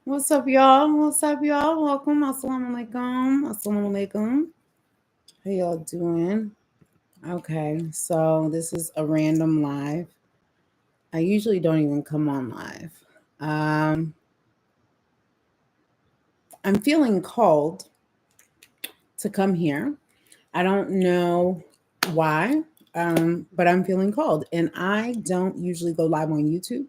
What's up, y'all? What's up, y'all? Welcome. Assalamu alaikum. Assalamu alaikum. How y'all doing? Okay, so this is a random live. I usually don't even come on live. I'm feeling called to come here. I don't know why, but I'm feeling called. And I don't usually go live on YouTube.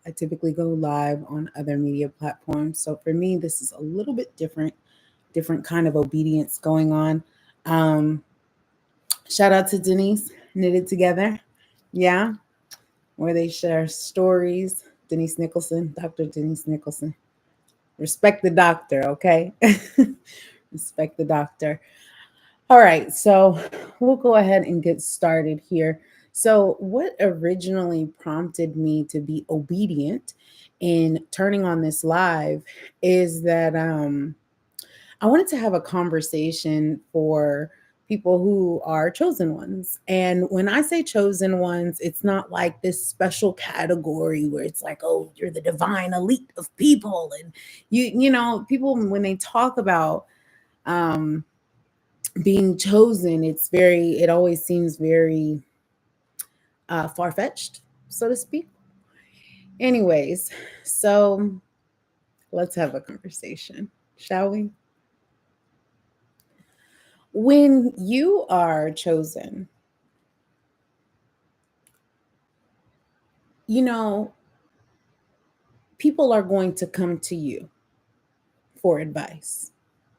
I typically go live on other media platforms. So for me, this is a little bit different kind of obedience going on. Um, Shout out to Denise, Knitted Together. Yeah, where they share stories. Denise Nicholson, Dr. Denise Nicholson. Respect the doctor, okay? Respect the doctor. All right, so we'll go ahead and get started here. So, what originally prompted me to be obedient in turning on this live is that I wanted to have a conversation for people who are chosen ones. And when I say chosen ones, it's not like this special category where it's like, oh, you're the divine elite of people. And people when they talk about um being chosen, it always seems very far fetched, so to speak. Anyways, so let's have a conversation, shall we? When you are chosen, you know, people are going to come to you for advice.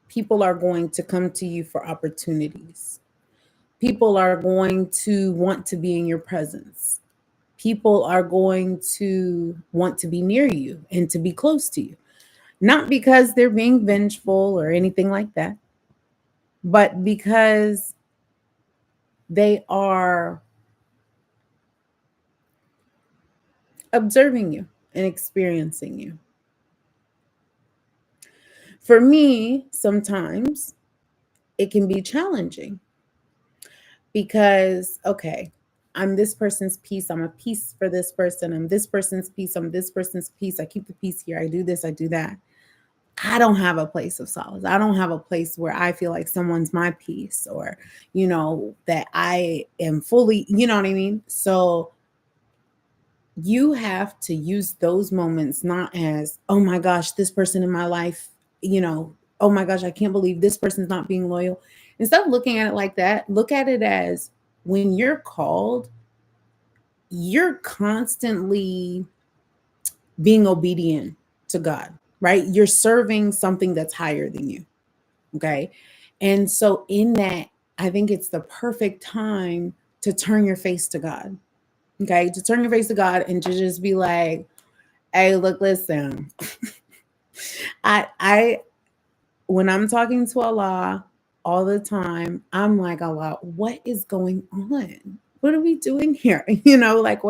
People are going to come to you for opportunities. People are going to want to be in your presence. People are going to want to be near you and to be close to you. Not because they're being vengeful or anything like that, but because they are observing you and experiencing you. For me, sometimes it can be challenging because, okay, I'm this person's piece. I'm a piece for this person. I'm this person's piece. I'm this person's piece. I keep the peace here. I do this. I do that. I don't have a place of solace. I don't have a place where I feel like someone's my piece or, that I am fully, you know what I mean? So you have to use those moments not as, oh my gosh, this person in my life, oh my gosh, I can't believe this person's not being loyal. Instead of looking at it like that, look at it as when you're called, you're constantly being obedient to God, right? You're serving something that's higher than you. Okay. And so, in that, I think it's the perfect time to turn your face to God. Okay. To turn your face to God and to just be like, hey, look, listen, I, when I'm talking to Allah all the time, I'm like, Allah, what is going on? What are we doing here? Like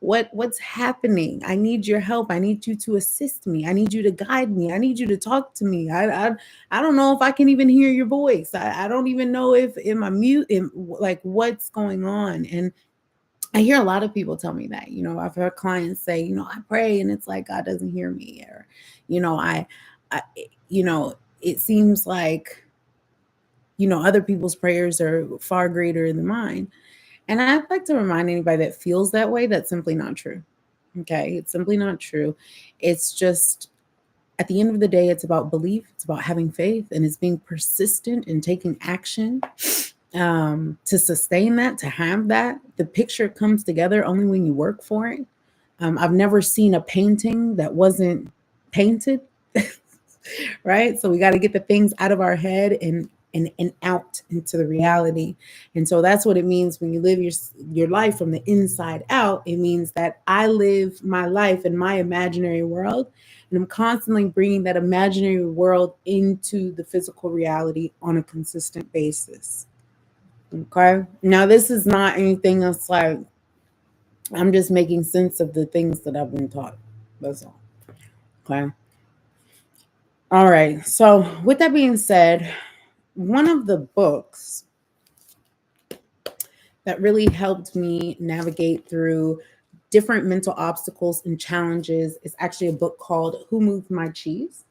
what's happening? I need your help. I need you to assist me. I need you to guide me. I need you to talk to me. I don't know if I can even hear your voice. I don't even know if am I mute, like what's going on. And I hear a lot of people tell me that, I've heard clients say, I pray and it's like God doesn't hear me, or, I it seems like, other people's prayers are far greater than mine. And I'd like to remind anybody that feels that way, that's simply not true. Okay. It's simply not true. It's just at the end of the day, it's about belief, it's about having faith, and it's being persistent and taking action to sustain that, to have that. The picture comes together only when you work for it. I've never seen a painting that wasn't painted, right? So we got to get the things out of our head and out into the reality. And so that's what it means when you live your life from the inside out. It means that I live my life in my imaginary world, and I'm constantly bringing that imaginary world into the physical reality on a consistent basis. Okay. Now, this is not anything that's like, I'm just making sense of the things that I've been taught. That's all. Okay. All right. So, with that being said, one of the books that really helped me navigate through different mental obstacles and challenges. It's actually a book called Who Moved My Cheese?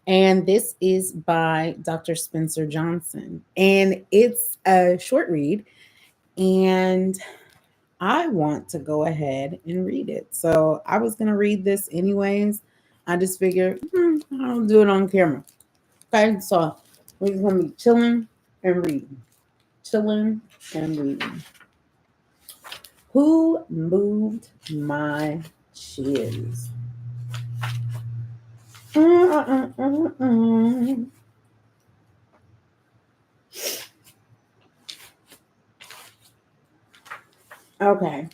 And this is by Dr. Spencer Johnson. And it's a short read. And I want to go ahead and read it. So I was going to read this anyways. I just figured, I'll do it on camera. Okay. So we're going to be chilling and reading. Chilling and reading. Who moved my cheese? Okay.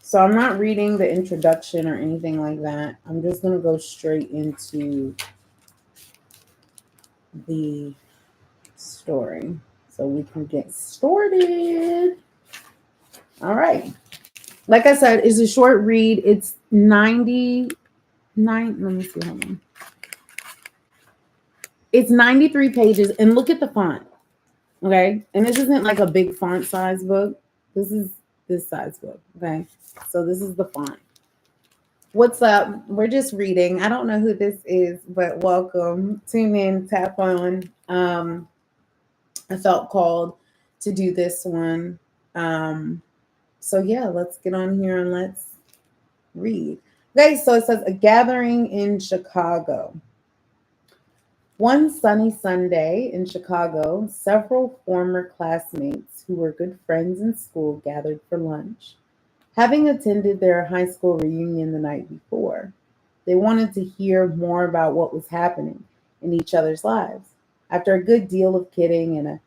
So I'm not reading the introduction or anything like that. I'm just going to go straight into the story so we can get started. All right. Like I said, it's a short read. It's 99. Let me see. Hold on. It's 93 pages. And look at the font. Okay. And this isn't like a big font size book. This is this size book. Okay. So this is the font. What's up? We're just reading. I don't know who this is, but welcome. Tune in, tap on. I felt called to do this one. So yeah, let's get on here and let's read. Okay, so it says a gathering in Chicago. One sunny Sunday in Chicago, several former classmates who were good friends in school gathered for lunch. Having attended their high school reunion the night before, they wanted to hear more about what was happening in each other's lives. After a good deal of kidding and a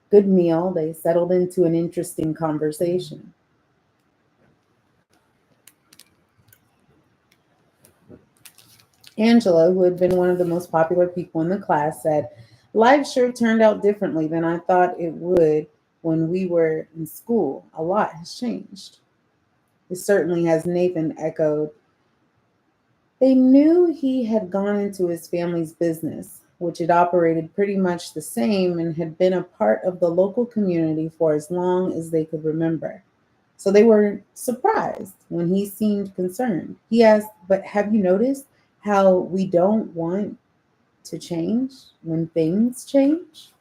good meal, they settled into an interesting conversation. Angela, who had been one of the most popular people in the class, said, "Life sure turned out differently than I thought it would when we were in school. A lot has changed." It certainly has, Nathan echoed. They knew he had gone into his family's business, which had operated pretty much the same and had been a part of the local community for as long as they could remember. So they were surprised when he seemed concerned. He asked, "But have you noticed how we don't want to change when things change?"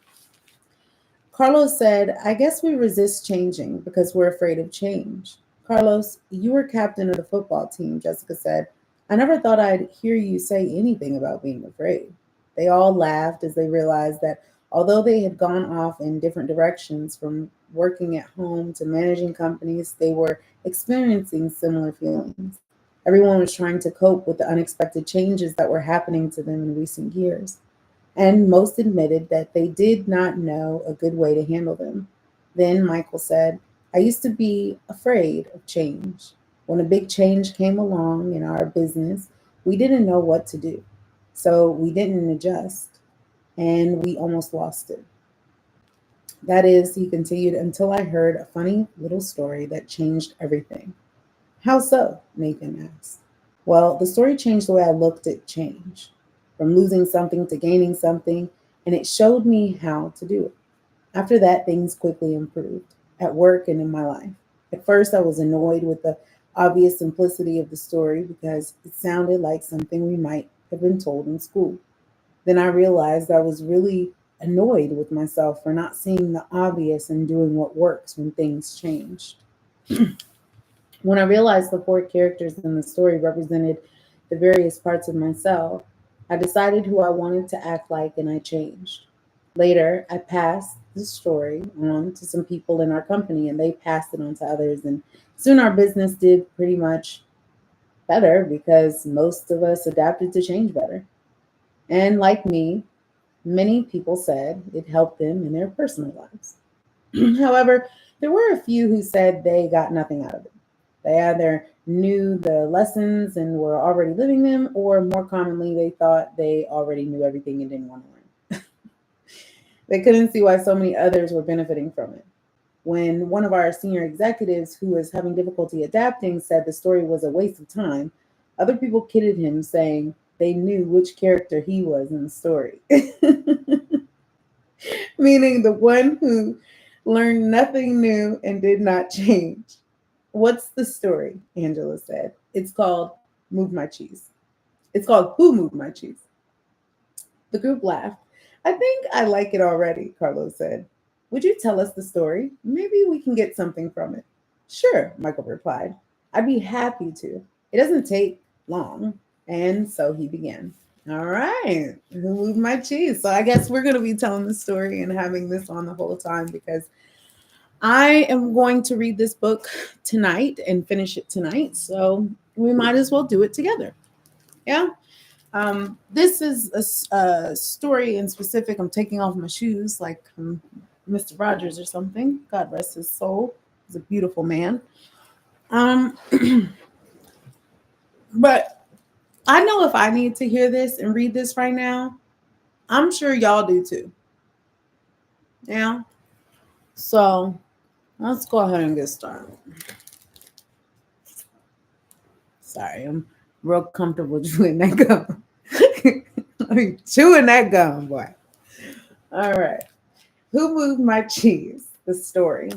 Carlos said, "I guess we resist changing because we're afraid of change." "Carlos, you were captain of the football team," Jessica said. "I never thought I'd hear you say anything about being afraid." They all laughed as they realized that although they had gone off in different directions from working at home to managing companies, they were experiencing similar feelings. Everyone was trying to cope with the unexpected changes that were happening to them in recent years, and most admitted that they did not know a good way to handle them. Then Michael said, "I used to be afraid of change. When a big change came along in our business, we didn't know what to do. So we didn't adjust, and we almost lost it. That is," he continued, "until I heard a funny little story that changed everything." "How so?" Nathan asked. "Well, the story changed the way I looked at change, from losing something to gaining something, and it showed me how to do it. After that, things quickly improved, at work and in my life. At first, I was annoyed with the obvious simplicity of the story because it sounded like something we might have been told in school. Then I realized I was really annoyed with myself for not seeing the obvious and doing what works when things change. When I realized the four characters in the story represented the various parts of myself, I decided who I wanted to act like and I changed. Later, I passed the story on to some people in our company and they passed it on to others. And soon our business did pretty much better because most of us adapted to change better. And like me, many people said it helped them in their personal lives. However, there were a few who said they got nothing out of it. They either knew the lessons and were already living them, or more commonly, they thought they already knew everything and didn't want to learn. They couldn't see why so many others were benefiting from it. When one of our senior executives, who was having difficulty adapting, said the story was a waste of time, other people kidded him, saying they knew which character he was in the story. Meaning the one who learned nothing new and did not change. What's the story? Angela said. It's called Move My Cheese. It's called Who Moved My Cheese? The group laughed. I think I like it already, Carlos said. Would you tell us the story? Maybe we can get something from it. Sure, Michael replied. I'd be happy to. It doesn't take long. And so he began. All right, who moved my cheese? So I guess we're going to be telling the story and having this on the whole time because I am going to read this book tonight and finish it tonight. So we might as well do it together. Yeah. This is a story in specific. I'm taking off my shoes like Mr. Rogers or something. God rest his soul. He's a beautiful man. Um, but I know if I need to hear this and read this right now, I'm sure y'all do too. Yeah. So let's go ahead and get started. Sorry, I'm real comfortable chewing that gum. Chewing that gum, boy. All right. Who moved my cheese? The story.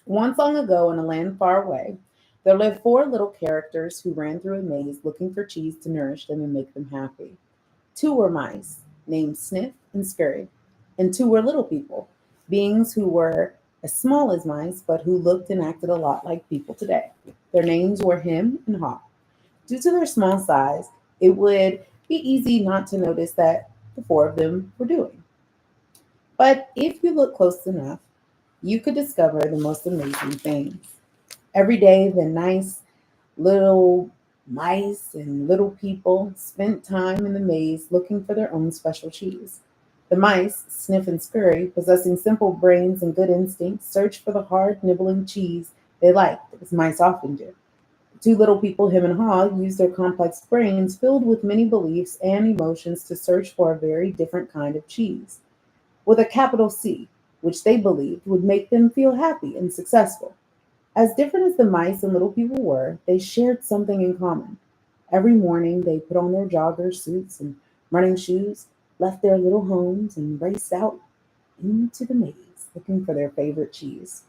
Once long ago, in a land far away, there lived four little characters who ran through a maze looking for cheese to nourish them and make them happy. Two were mice, named Sniff and Scurry, and two were little people, beings who were as small as mice, but who looked and acted a lot like people today. Their names were Him and Haw. Due to their small size, it would be easy not to notice that the four of them were doing. But if you look close enough, you could discover the most amazing things. Every day, the nice little mice and little people spent time in the maze looking for their own special cheese. The mice, Sniff and Scurry, possessing simple brains and good instincts, searched for the hard, nibbling cheese they liked, as mice often do. The two little people, Him and Haw, used their complex brains filled with many beliefs and emotions to search for a very different kind of cheese, with a capital C, which they believed would make them feel happy and successful. As different as the mice and little people were, they shared something in common. Every morning they put on their jogger suits and running shoes, left their little homes, and raced out into the maze looking for their favorite cheese.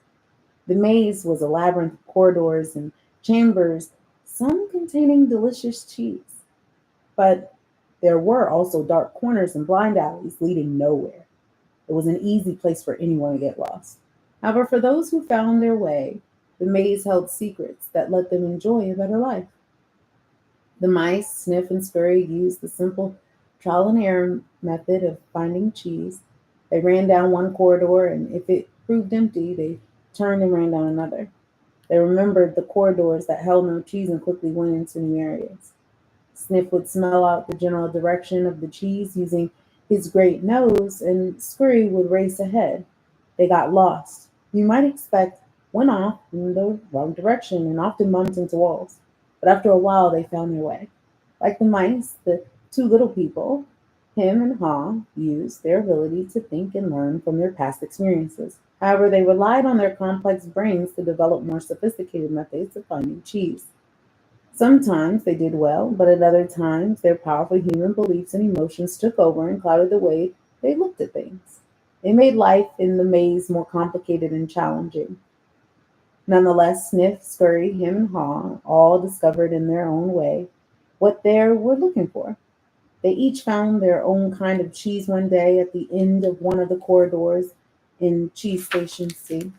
The maze was a labyrinth of corridors and chambers, some containing delicious cheese. But there were also dark corners and blind alleys leading nowhere. It was an easy place for anyone to get lost. However, for those who found their way, the maze held secrets that let them enjoy a better life. The mice, Sniff and Scurry, used the simple trial and error method of finding cheese. They ran down one corridor, and if it proved empty, they turned and ran down another. They remembered the corridors that held no cheese and quickly went into new areas. Sniff would smell out the general direction of the cheese using his great nose, and Scurry would race ahead. They got lost. You might expect went off in the wrong direction and often bumped into walls. But after a while, they found their way. Like the mice, the two little people, Him and Haw, used their ability to think and learn from their past experiences. However, they relied on their complex brains to develop more sophisticated methods of finding cheese. Sometimes they did well, but at other times their powerful human beliefs and emotions took over and clouded the way they looked at things. They made life in the maze more complicated and challenging. Nonetheless, Sniff, Scurry, Him, and Haw all discovered in their own way what they were looking for. They each found their own kind of cheese one day at the end of one of the corridors in Cheese Station C.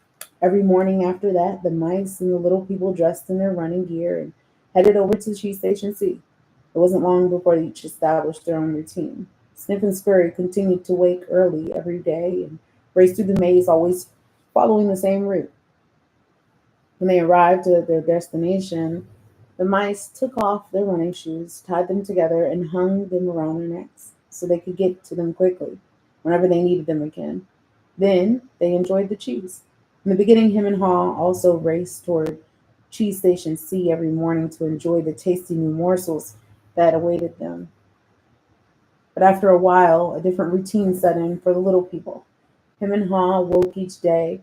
Every morning after that, the mice and the little people dressed in their running gear and headed over to Cheese Station C. It wasn't long before they each established their own routine. Sniff and Scurry continued to wake early every day and race through the maze, always following the same route. When they arrived at their destination, the mice took off their running shoes, tied them together, and hung them around their necks so they could get to them quickly whenever they needed them again. Then they enjoyed the cheese. In the beginning, Him and Haw also raced toward Cheese Station C every morning to enjoy the tasty new morsels that awaited them. But after a while, a different routine set in for the little people. Him and Haw woke each day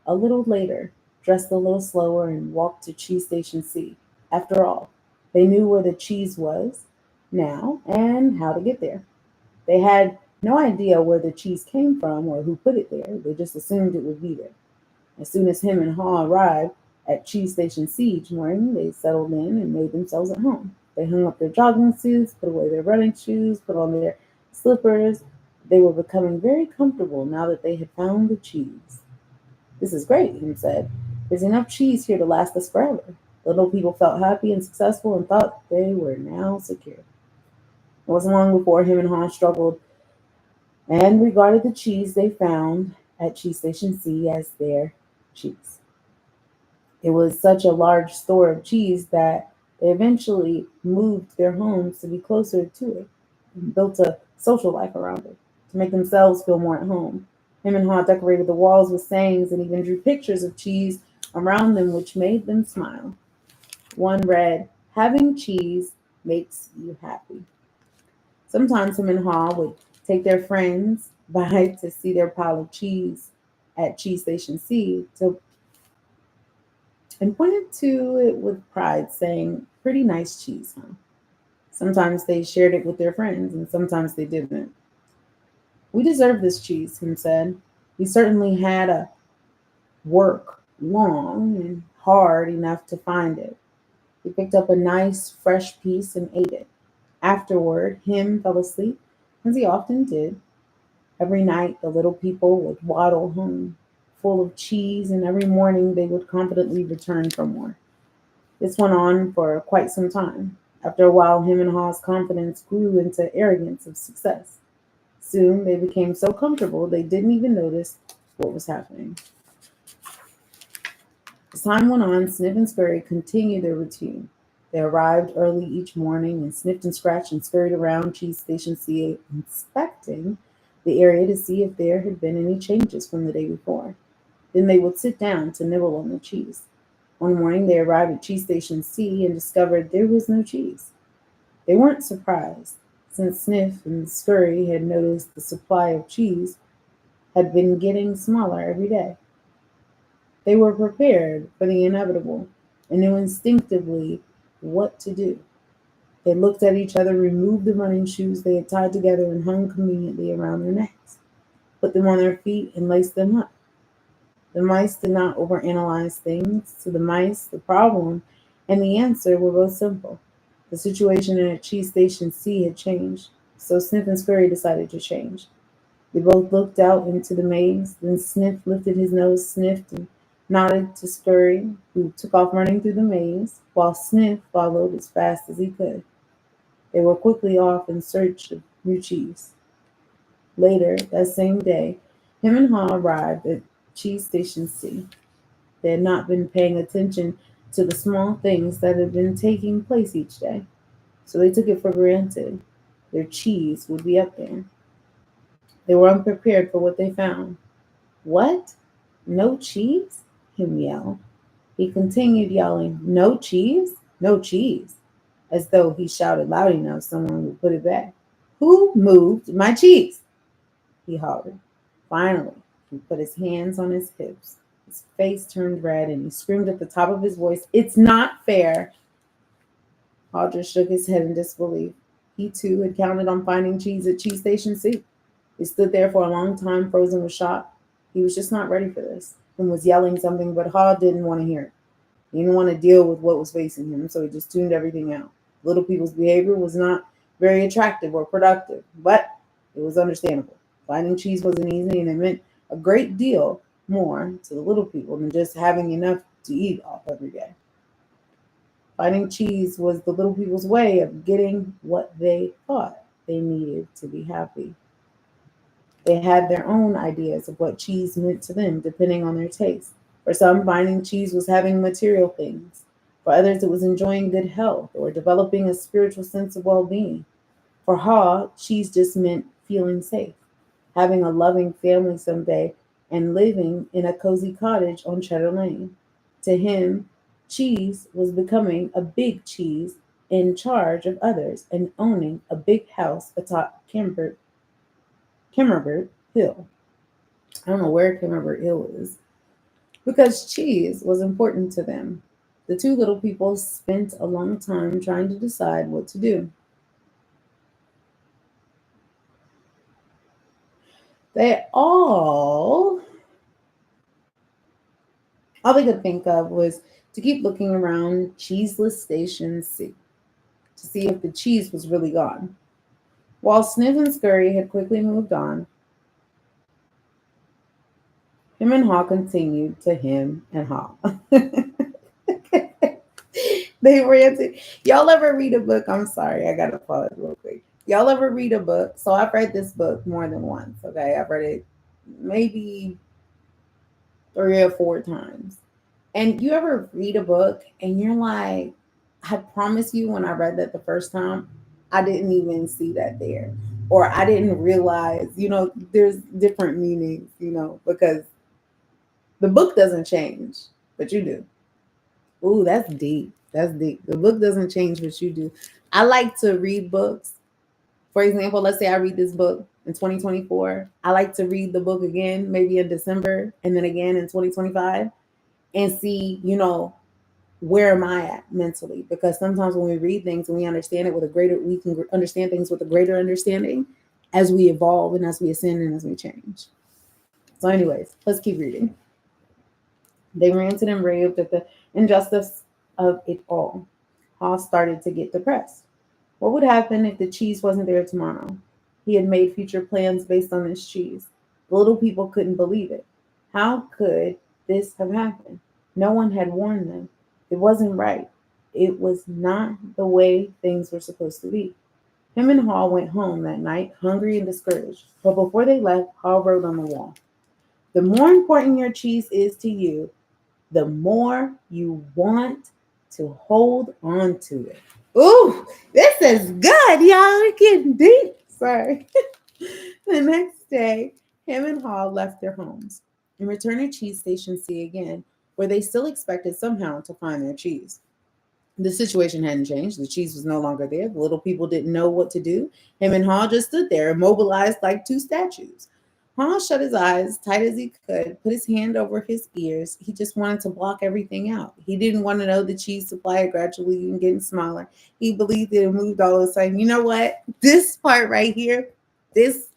a little later, dressed a little slower, and walked to Cheese Station C. After all, they knew where the cheese was now and how to get there. They had no idea where the cheese came from or who put it there. They just assumed it would be there. As soon as Him and Haw arrived, At Cheese Station C each morning, they settled in and made themselves at home. They hung up their jogging suits, put away their running shoes, put on their slippers. They were becoming very comfortable now that they had found the cheese. This is great, Him said. There's enough cheese here to last us forever. The little people felt happy and successful and thought they were now secure. It wasn't long before him and Hans struggled and regarded the cheese they found at Cheese Station C as their cheese. It was such a large store of cheese that they eventually moved their homes to be closer to it and built a social life around it to make themselves feel more at home. Him and Ha decorated the walls with sayings and even drew pictures of cheese around them, which made them smile. One read, "Having cheese makes you happy." Sometimes him and Ha would take their friends by to see their pile of cheese at Cheese Station C and pointed to it with pride, saying, "Pretty nice cheese, huh?" Sometimes they shared it with their friends, and sometimes they didn't. "We deserve this cheese," Him said. "We certainly had a work long and hard enough to find it." He picked up a nice, fresh piece and ate it. Afterward, Him fell asleep, as he often did. Every night, the little people would waddle home, full of cheese, and every morning they would confidently return for more. This went on for quite some time. After a while, him and Ha's confidence grew into arrogance of success. Soon, they became so comfortable they didn't even notice what was happening. As time went on, Sniff and Scurry continued their routine. They arrived early each morning and sniffed and scratched and scurried around Cheese Station C, inspecting the area to see if there had been any changes from the day before. Then they would sit down to nibble on the cheese. One morning, they arrived at Cheese Station C and discovered there was no cheese. They weren't surprised, since Sniff and Scurry had noticed the supply of cheese had been getting smaller every day. They were prepared for the inevitable and knew instinctively what to do. They looked at each other, removed the running shoes they had tied together and hung conveniently around their necks, put them on their feet, and laced them up. The mice did not overanalyze things. To the mice, the problem and the answer were both simple. The situation at Cheese Station C had changed, so Sniff and Scurry decided to change. They both looked out into the maze. Then Sniff lifted his nose, sniffed, and nodded to Scurry, who took off running through the maze, while Sniff followed as fast as he could. They were quickly off in search of new cheese. Later, that same day, him and Ha arrived at Cheese Station C. They had not been paying attention to the small things that had been taking place each day, so they took it for granted their cheese would be up there. They were unprepared for what they found. "What? No cheese?" Him yelled. He continued yelling, "No cheese? No cheese," as though he shouted loud enough someone would put it back. "Who moved my cheese?" he hollered. Finally, he put his hands on his hips. His face turned red and he screamed at the top of his voice, "It's not fair." Audra shook his head in disbelief. He too had counted on finding cheese at Cheese Station C. He stood there for a long time, frozen with shock. He was just not ready for this and was yelling something, but Haw didn't want to hear it. He didn't want to deal with what was facing him, so he just tuned everything out. Little people's behavior was not very attractive or productive, but it was understandable. Finding cheese wasn't easy, and it meant a great deal more to the little people than just having enough to eat off every day. Finding cheese was the little people's way of getting what they thought they needed to be happy. They had their own ideas of what cheese meant to them, depending on their taste. For some, finding cheese was having material things. For others, it was enjoying good health or developing a spiritual sense of well being. For Ha, cheese just meant feeling safe, having a loving family someday, and living in a cozy cottage on Cheddar Lane. To him, cheese was becoming a big cheese in charge of others and owning a big house atop Kimmerbert Hill. I don't know where Kimmerbert Hill is, because cheese was important to them. The two little people spent a long time trying to decide what to do. They all All they could think of was to keep looking around Cheeseless Station C to see if the cheese was really gone. While Sniff and Scurry had quickly moved on, him and Haw continued to him and Haw. They ran to y'all ever read a book? I'm sorry, I gotta pause real quick. Y'all ever read a book? So I've read this book more than once. Okay, I've read it maybe 3 or 4 times. And you ever read a book and you're like, I promise you, when I read that the first time, I didn't even see that there. Or I didn't realize, there's different meanings, because the book doesn't change, but you do. Ooh, that's deep. That's deep. The book doesn't change, but you do. I like to read books. For example, let's say I read this book in 2024. I like to read the book again, maybe in December, and then again in 2025, and see, where am I at mentally? Because sometimes when we read things and we understand it with a greater, we can understand things with a greater understanding as we evolve and as we ascend and as we change. So, anyways, let's keep reading. They ranted and raved at the injustice of it all. Haas started to get depressed. What would happen if the cheese wasn't there tomorrow? He had made future plans based on this cheese. The little people couldn't believe it. How could this have happened? No one had warned them. It wasn't right. It was not the way things were supposed to be. Him and Hall went home that night, hungry and discouraged. But before they left, Hall wrote on the wall, "The more important your cheese is to you, the more you want to hold on to it." Ooh, this is good, y'all. We're getting deep. Sorry. The next day, him and Hall left their homes and returned to Cheese Station C again, where they still expected somehow to find their cheese. The situation hadn't changed. The cheese was no longer there. The little people didn't know what to do. Him and Hall just stood there, immobilized like two statues. Hall shut his eyes tight as he could, put his hand over his ears. He just wanted to block everything out. He didn't want to know the cheese supply gradually and getting smaller. He believed it and moved all of a sudden. You know what? This part right here, this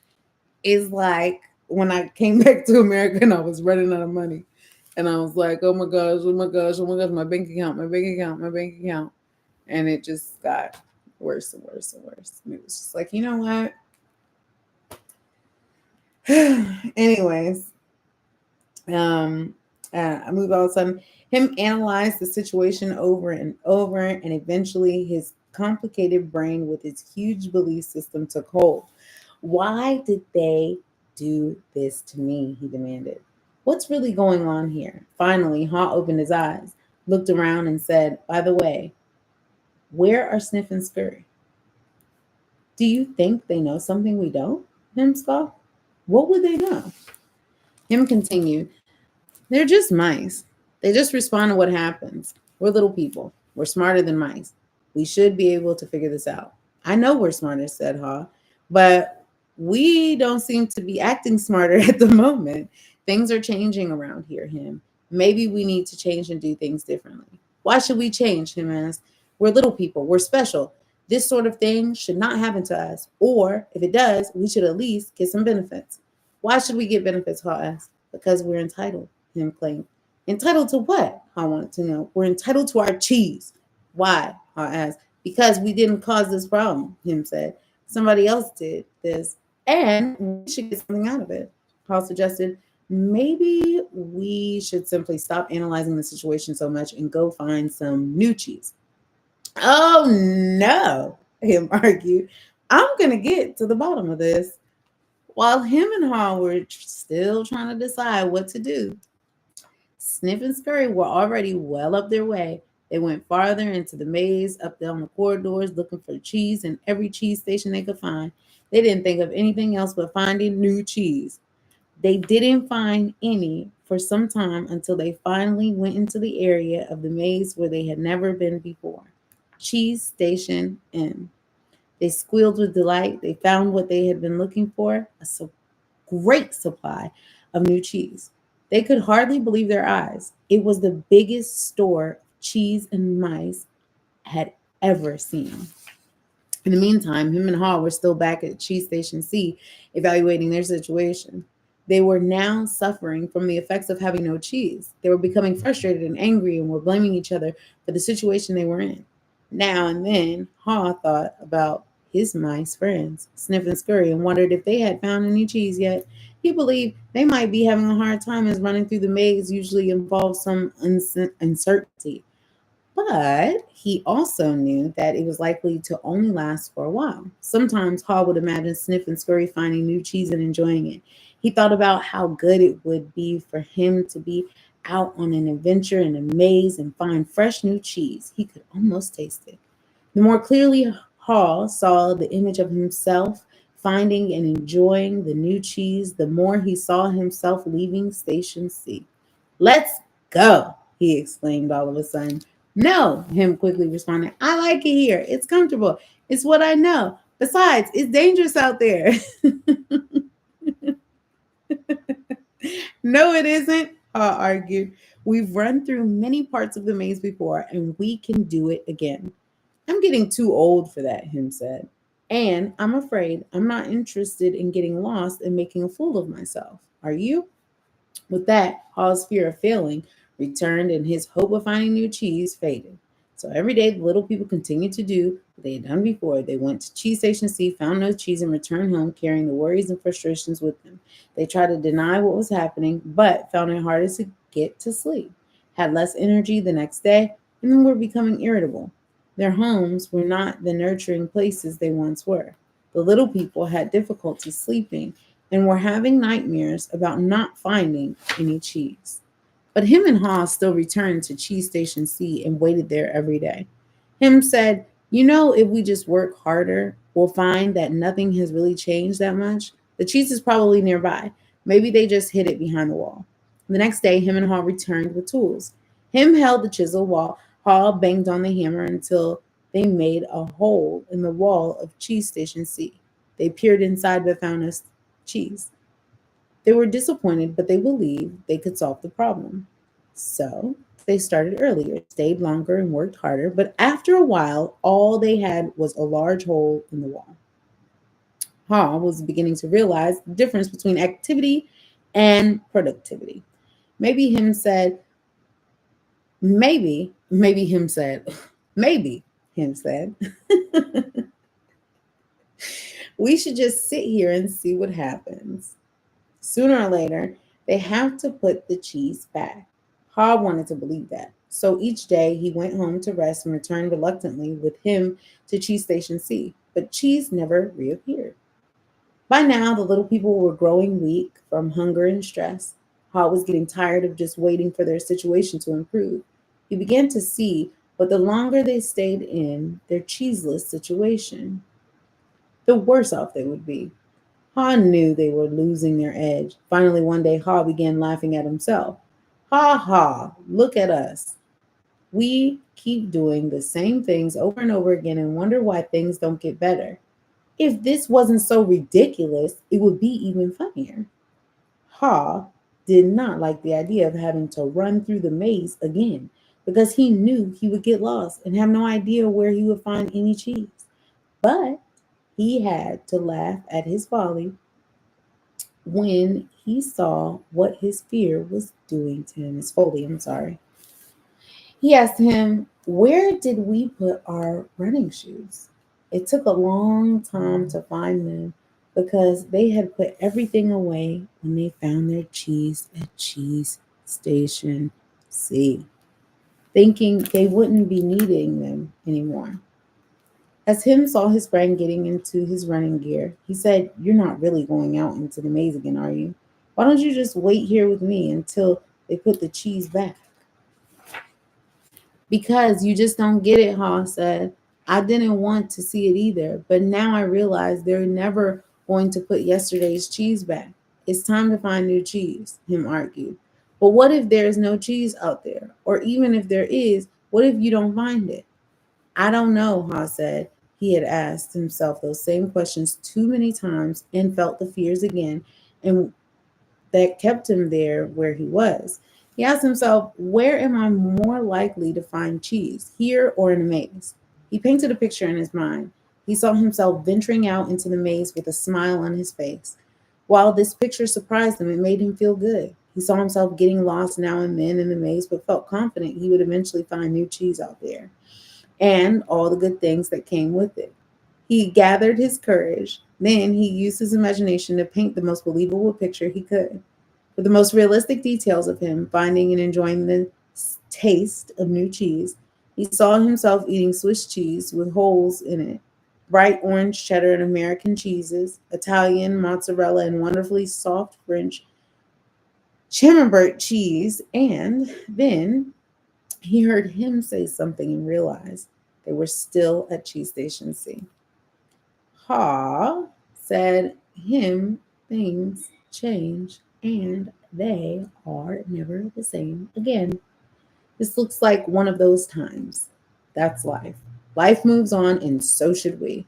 is like when I came back to America and I was running out of money. And I was like, oh my gosh, oh my gosh, oh my gosh, my bank account, my bank account, my bank account. And it just got worse and worse and worse. And it was just like, you know what? Anyways, I moved all of a sudden. Him analyzed the situation over and over, and eventually his complicated brain with its huge belief system took hold. Why did they do this to me? He demanded. What's really going on here? Finally, Haw opened his eyes, looked around, and said, by the way, where are Sniff and Scurry? Do you think they know something we don't? Him scoffed. What would they know? Him continued, they're just mice. They just respond to what happens. We're little people. We're smarter than mice. We should be able to figure this out. I know we're smarter, said Haw, but we don't seem to be acting smarter at the moment. Things are changing around here, Him. Maybe we need to change and do things differently. Why should we change? Him asked. We're little people. We're special. This sort of thing should not happen to us. Or if it does, we should at least get some benefits. Why should we get benefits? Haw asked. Because we're entitled, Him claimed. Entitled to what? Haw wanted to know. We're entitled to our cheese. Why? Haw asked. Because we didn't cause this problem, Him said. Somebody else did this, and we should get something out of it. Haw suggested, maybe we should simply stop analyzing the situation so much and go find some new cheese. Oh no, Him argued. I'm going to get to the bottom of this. While him and Haw were still trying to decide what to do, Sniff and Scurry were already well up their way. They went farther into the maze, up down the corridors, looking for cheese in every cheese station they could find. They didn't think of anything else but finding new cheese. They didn't find any for some time until they finally went into the area of the maze where they had never been before. Cheese Station N. They squealed with delight. They found what they had been looking for, great supply of new cheese. They could hardly believe their eyes. It was the biggest store of cheese and mice had ever seen. In the meantime, him and Haw were still back at Cheese Station C, evaluating their situation. They were now suffering from the effects of having no cheese. They were becoming frustrated and angry and were blaming each other for the situation they were in. Now and then, Haw thought about his mice friends, Sniff and Scurry, and wondered if they had found any cheese yet. He believed they might be having a hard time as running through the maze usually involves some uncertainty. But he also knew that it was likely to only last for a while. Sometimes Haw would imagine Sniff and Scurry finding new cheese and enjoying it. He thought about how good it would be for him to be out on an adventure in a maze and find fresh new cheese. He could almost taste it. The more clearly Haw saw the image of himself finding and enjoying the new cheese, the more he saw himself leaving Station C. Let's go, he exclaimed all of a sudden. No, him quickly responded. I like it here. It's comfortable. It's what I know. Besides, it's dangerous out there. No, it isn't, Haw argued. We've run through many parts of the maze before, and we can do it again. I'm getting too old for that, him said. And I'm afraid I'm not interested in getting lost and making a fool of myself. Are you? With that, Hall's fear of failing returned and his hope of finding new cheese faded. So every day, the little people continued to do what they had done before. They went to Cheese Station C, found no cheese, and returned home carrying the worries and frustrations with them. They tried to deny what was happening, but found it harder to get to sleep, had less energy the next day, and then were becoming irritable. Their homes were not the nurturing places they once were. The little people had difficulty sleeping and were having nightmares about not finding any cheese. But him and Haw still returned to Cheese Station C and waited there every day. Him said, you know, if we just work harder, we'll find that nothing has really changed that much. The cheese is probably nearby. Maybe they just hid it behind the wall. The next day, him and Haw returned with tools. Him held the chisel while Haw banged on the hammer until they made a hole in the wall of Cheese Station C. They peered inside but found no cheese. They were disappointed, but they believed they could solve the problem. So they started earlier, stayed longer, and worked harder. But after a while, all they had was a large hole in the wall. Haw was beginning to realize the difference between activity and productivity. Maybe him said, maybe him said, maybe him said, we should just sit here and see what happens. Sooner or later, they have to put the cheese back. Haw wanted to believe that. So each day he went home to rest and returned reluctantly with him to Cheese Station C. But cheese never reappeared. By now, the little people were growing weak from hunger and stress. Haw was getting tired of just waiting for their situation to improve. He began to see, but the longer they stayed in their cheeseless situation, the worse off they would be. Haw knew they were losing their edge. Finally, one day, Haw began laughing at himself. Ha ha, look at us. We keep doing the same things over and over again and wonder why things don't get better. If this wasn't so ridiculous, it would be even funnier. Haw did not like the idea of having to run through the maze again because he knew he would get lost and have no idea where he would find any cheese. But he had to laugh at his folly when he saw what his fear was doing to him. His folly, I'm sorry. He asked him, where did we put our running shoes? It took a long time to find them because they had put everything away when they found their cheese at Cheese Station C, thinking they wouldn't be needing them anymore. As Him saw his friend getting into his running gear, he said, you're not really going out into the maze again, are you? Why don't you just wait here with me until they put the cheese back? Because you just don't get it, Haw said. I didn't want to see it either, but now I realize they're never going to put yesterday's cheese back. It's time to find new cheese, Him argued. But what if there's no cheese out there? Or even if there is, what if you don't find it? I don't know, Haw said. He had asked himself those same questions too many times and felt the fears again, and that kept him there where he was. He asked himself, where am I more likely to find cheese, here or in a maze? He painted a picture in his mind. He saw himself venturing out into the maze with a smile on his face. While this picture surprised him, it made him feel good. He saw himself getting lost now and then in the maze, but felt confident he would eventually find new cheese out there and all the good things that came with it. He gathered his courage. Then he used his imagination to paint the most believable picture he could. With the most realistic details of him finding and enjoying the taste of new cheese, he saw himself eating Swiss cheese with holes in it, bright orange cheddar and American cheeses, Italian mozzarella, and wonderfully soft French Camembert cheese. And then he heard him say something and realized they were still at Cheese Station C. Ha said him things change and they are never the same again. This looks like one of those times. That's life. Life moves on, and so should we.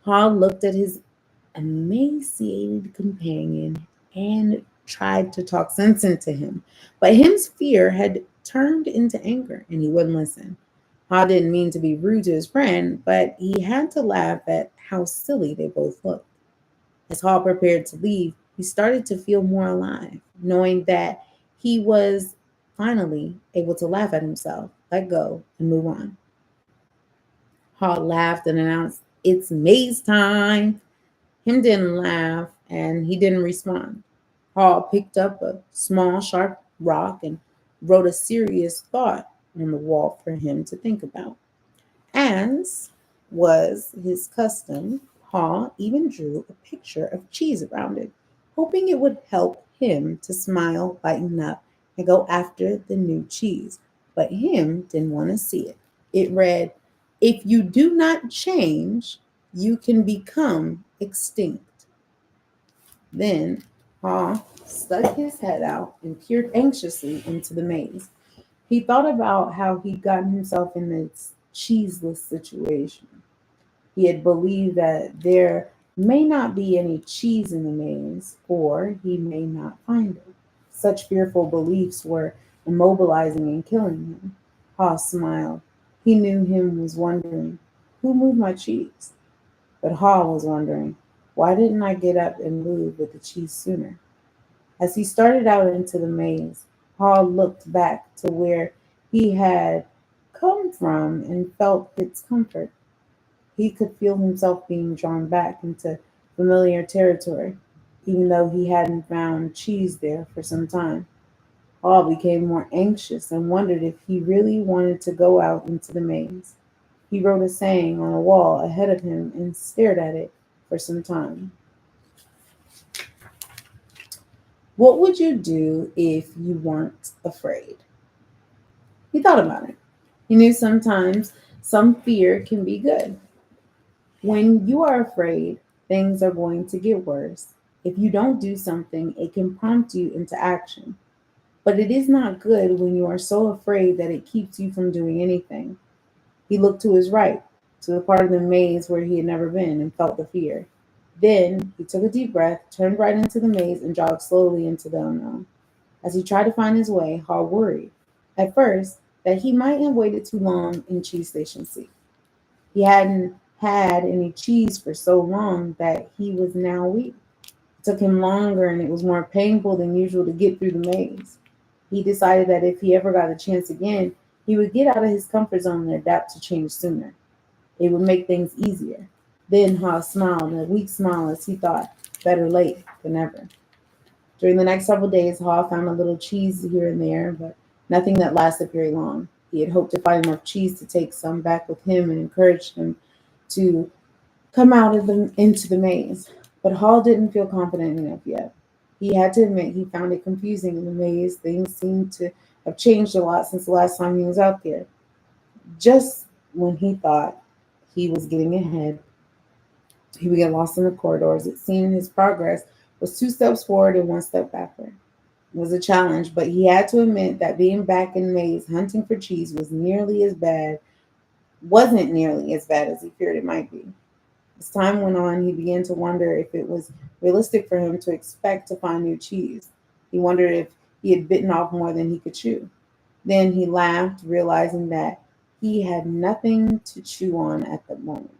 Ha looked at his emaciated companion and tried to talk sense into him, but him's fear had turned into anger, and he wouldn't listen. Ha didn't mean to be rude to his friend, but he had to laugh at how silly they both looked. As Hall prepared to leave, he started to feel more alive, knowing that he was finally able to laugh at himself, let go, and move on. Hall laughed and announced, "It's Maze time." Him didn't laugh and he didn't respond. Hall picked up a small, sharp rock and wrote a serious thought on the wall for him to think about. As was his custom, Hall even drew a picture of cheese around it, hoping it would help him to smile, lighten up, and go after the new cheese. But him didn't want to see it. It read, "If you do not change, you can become extinct." Then Hall stuck his head out and peered anxiously into the maze. He thought about how he'd gotten himself in this cheeseless situation. He had believed that there may not be any cheese in the maze, or he may not find it. Such fearful beliefs were immobilizing and killing him. Haw smiled. He knew him was wondering, who moved my cheese? But Haw was wondering, why didn't I get up and move with the cheese sooner? As he started out into the maze, Hall looked back to where he had come from and felt its comfort. He could feel himself being drawn back into familiar territory, even though he hadn't found cheese there for some time. Hall became more anxious and wondered if he really wanted to go out into the maze. He wrote a saying on a wall ahead of him and stared at it for some time. What would you do if you weren't afraid? He thought about it. He knew sometimes some fear can be good. When you are afraid, things are going to get worse. If you don't do something, it can prompt you into action. But it is not good when you are so afraid that it keeps you from doing anything. He looked to his right, to the part of the maze where he had never been, and felt the fear. Then he took a deep breath, turned right into the maze, and jogged slowly into the unknown. As he tried to find his way, Hall worried, at first, that he might have waited too long in Cheese Station C. He hadn't had any cheese for so long that he was now weak. It took him longer and it was more painful than usual to get through the maze. He decided that if he ever got a chance again, he would get out of his comfort zone and adapt to change sooner. It would make things easier. Then Ha smiled, a weak smile as he thought, better late than never. During the next several days, Ha found a little cheese here and there, but nothing that lasted very long. He had hoped to find enough cheese to take some back with him and encourage him to come out of into the maze. But Hall didn't feel confident enough yet. He had to admit he found it confusing in the maze. Things seemed to have changed a lot since the last time he was out there. Just when he thought he was getting ahead, he would get lost in the corridors. It seemed his progress was two steps forward and one step backward. It was a challenge, but he had to admit that being back in maze hunting for cheese wasn't nearly as bad as he feared it might be. As time went on, he began to wonder if it was realistic for him to expect to find new cheese. He wondered if he had bitten off more than he could chew. Then he laughed, realizing that he had nothing to chew on at the moment.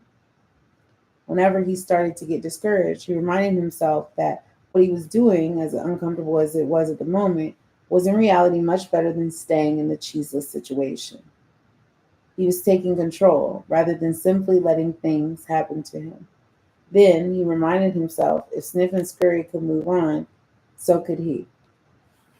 Whenever he started to get discouraged, he reminded himself that What he was doing, as uncomfortable as it was at the moment, was in reality much better than staying in the cheeseless situation. He was taking control rather than simply letting things happen to him. Then he reminded himself if Sniff and Scurry could move on, so could he.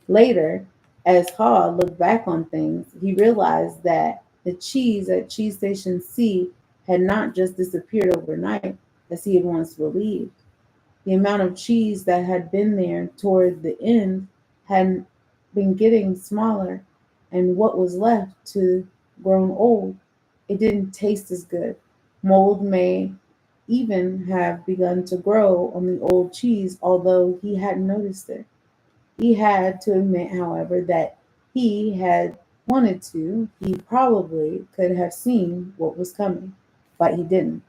Later, as Haw looked back on things, he realized that the cheese at Cheese Station C had not just disappeared overnight, as he had once believed. The amount of cheese that had been there toward the end had been getting smaller, and what was left to grown old, it didn't taste as good. Mold may even have begun to grow on the old cheese, although he hadn't noticed it. He had to admit, however, that he had wanted to, he probably could have seen what was coming, but he didn't.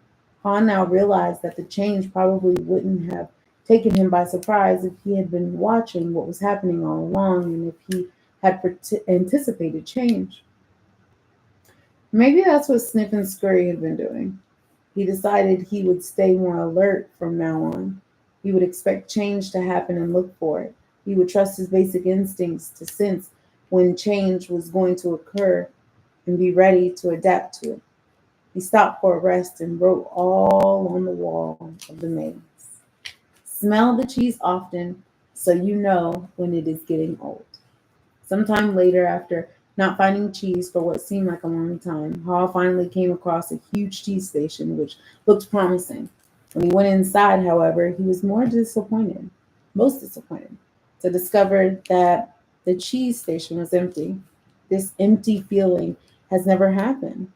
Han now realized that the change probably wouldn't have taken him by surprise if he had been watching what was happening all along and if he had anticipated change. Maybe that's what Sniff and Scurry had been doing. He decided he would stay more alert from now on. He would expect change to happen and look for it. He would trust his basic instincts to sense when change was going to occur and be ready to adapt to it. He stopped for a rest and wrote all on the wall of the maze. Smell the cheese often so you know when it is getting old. Sometime later, after not finding cheese for what seemed like a long time, Hall finally came across a huge cheese station which looked promising. When he went inside, however, he was most disappointed, to discover that the cheese station was empty. This empty feeling has never happened.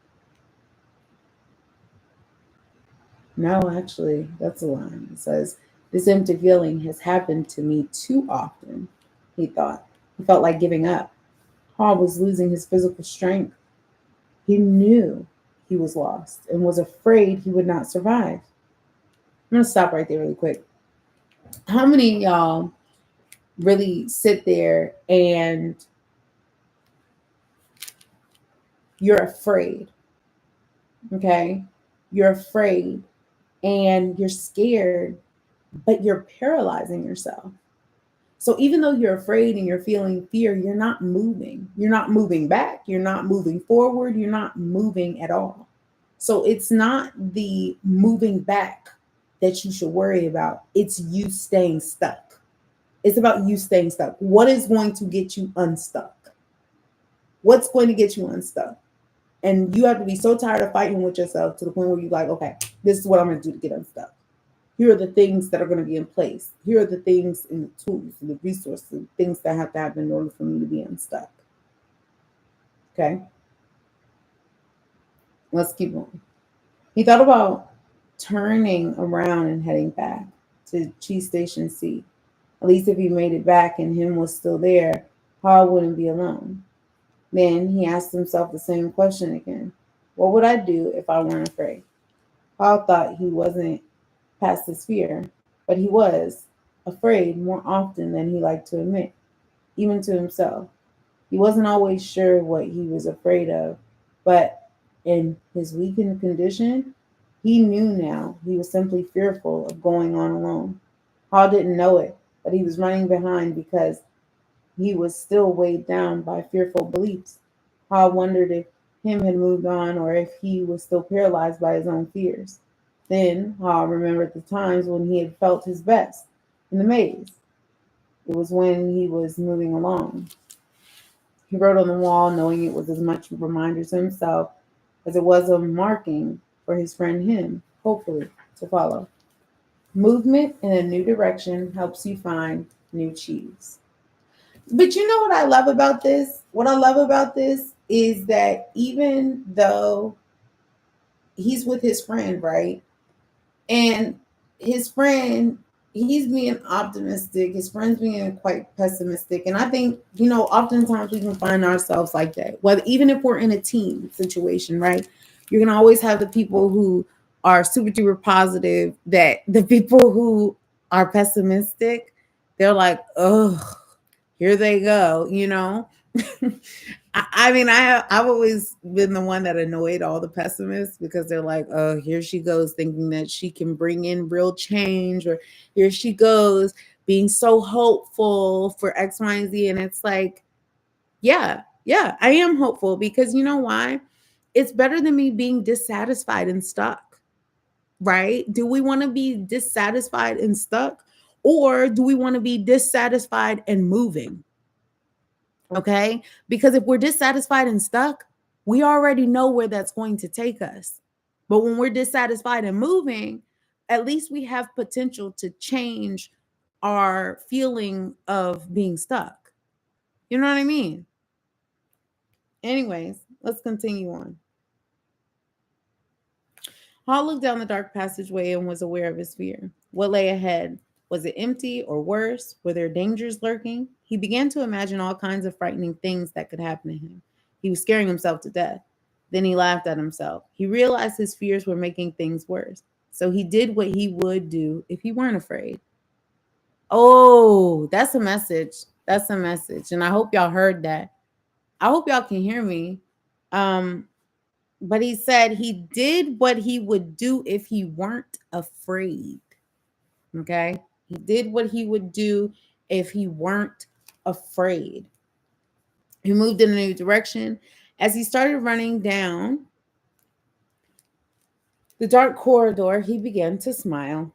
No, actually, that's a line. It says, this empty feeling has happened to me too often, he thought. He felt like giving up. Hall was losing his physical strength. He knew he was lost and was afraid he would not survive. I'm going to stop right there really quick. How many of y'all really sit there and you're afraid? Okay? You're afraid and you're scared, but you're paralyzing yourself. So even though you're afraid and you're feeling fear, you're not moving. You're not moving back. You're not moving forward. You're not moving at all. So it's not the moving back that you should worry about. It's you staying stuck. It's about you staying stuck. What is going to get you unstuck? What's going to get you unstuck? And you have to be so tired of fighting with yourself to the point where you're like, okay, this is what I'm going to do to get unstuck. Here are the things that are going to be in place. Here are the things and the tools and the resources, and things that have to happen in order for me to be unstuck. Okay? Let's keep going. He thought about turning around and heading back to Cheese Station C. At least if he made it back and him was still there, Paul wouldn't be alone. Then he asked himself the same question again. What would I do if I weren't afraid? Paul thought he wasn't past his fear, but he was afraid more often than he liked to admit, even to himself. He wasn't always sure what he was afraid of, but in his weakened condition, he knew now he was simply fearful of going on alone. Paul didn't know it, but he was running behind because he was still weighed down by fearful beliefs. Paul wondered if him had moved on or if he was still paralyzed by his own fears. Then Hall remembered the times when he had felt his best in the maze. It was when he was moving along. He wrote on the wall, knowing it was as much a reminder to himself as it was a marking for his friend him, hopefully, to follow. Movement in a new direction helps you find new cheese. But you know what I love about this? What I love about this is that even though he's with his friend, right? And his friend, he's being optimistic. His friend's being quite pessimistic. And I think, oftentimes we can find ourselves like that. Whether even if we're in a team situation, right? You're gonna always have the people who are super duper positive, that the people who are pessimistic, they're like, oh, here they go. I've always been the one that annoyed all the pessimists because they're like, oh, here she goes thinking that she can bring in real change, or here she goes being so hopeful for X, Y, and Z. And it's like, yeah, I am hopeful because you know why? It's better than me being dissatisfied and stuck, right? Do we want to be dissatisfied and stuck? Or do we want to be dissatisfied and moving? Okay. Because if we're dissatisfied and stuck, we already know where that's going to take us. But when we're dissatisfied and moving, at least we have potential to change our feeling of being stuck. You know what I mean? Anyways, let's continue on. Hall looked down the dark passageway and was aware of his fear. What lay ahead? Was it empty or worse? Were there dangers lurking? He began to imagine all kinds of frightening things that could happen to him. He was scaring himself to death. Then he laughed at himself. He realized his fears were making things worse. So he did what he would do if he weren't afraid. Oh, that's a message. That's a message. And I hope y'all heard that. I hope y'all can hear me. But he said he did what he would do if he weren't afraid. Okay. He did what he would do if he weren't afraid. He moved in a new direction. As he started running down the dark corridor, he began to smile.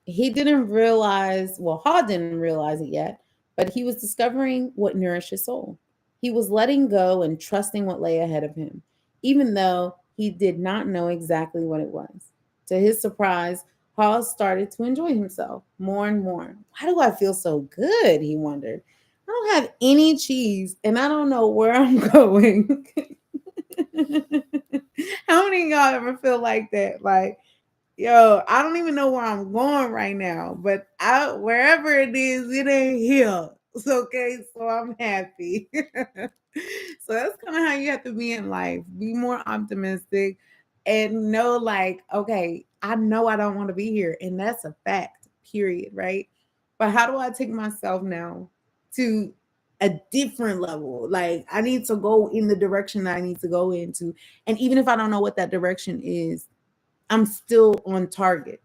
He didn't realize, well, Hall didn't realize it yet, but he was discovering what nourished his soul. He was letting go and trusting what lay ahead of him, even though he did not know exactly what it was. To his surprise, Hall started to enjoy himself more and more. Why do I feel so good? He wondered. I don't have any cheese and I don't know where I'm going. How many of y'all ever feel like that? Like, yo, I don't even know where I'm going right now, but wherever it is, it ain't here. It's okay, so I'm happy. So that's kind of how you have to be in life. Be more optimistic and know, like, okay, I know I don't want to be here, and that's a fact, period, right? But how do I take myself now to a different level? Like, I need to go in the direction that I need to go into. And even if I don't know what that direction is, I'm still on target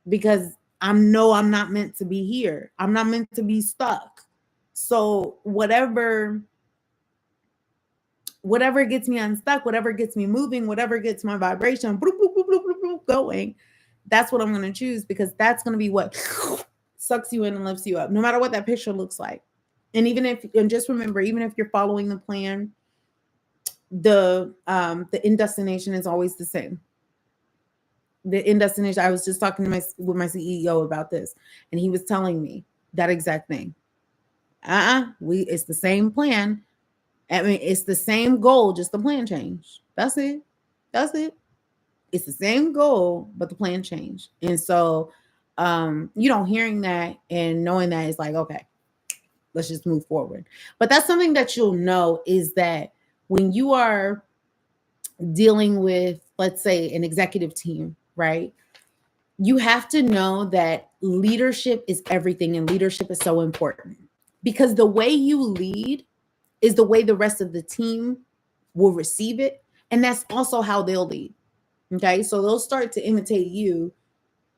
because I know I'm not meant to be here. I'm not meant to be stuck. So whatever gets me unstuck, whatever gets me moving, whatever gets my vibration bloop, bloop, bloop, bloop, bloop, bloop, going, that's what I'm going to choose because that's going to be what sucks you in and lifts you up, no matter what that picture looks like. And and just remember, even if you're following the plan, the end destination is always the same. The end destination. I was just talking to with my CEO about this, and he was telling me that exact thing. It's the same plan. I mean, it's the same goal, just the plan changed. That's it. That's it. It's the same goal, but the plan changed. And so, hearing that and knowing that is like, okay, let's just move forward. But that's something that you'll know is that when you are dealing with, let's say, an executive team, right? You have to know that leadership is everything and leadership is so important because the way you lead is the way the rest of the team will receive it. And that's also how they'll lead. Okay. So they'll start to imitate you.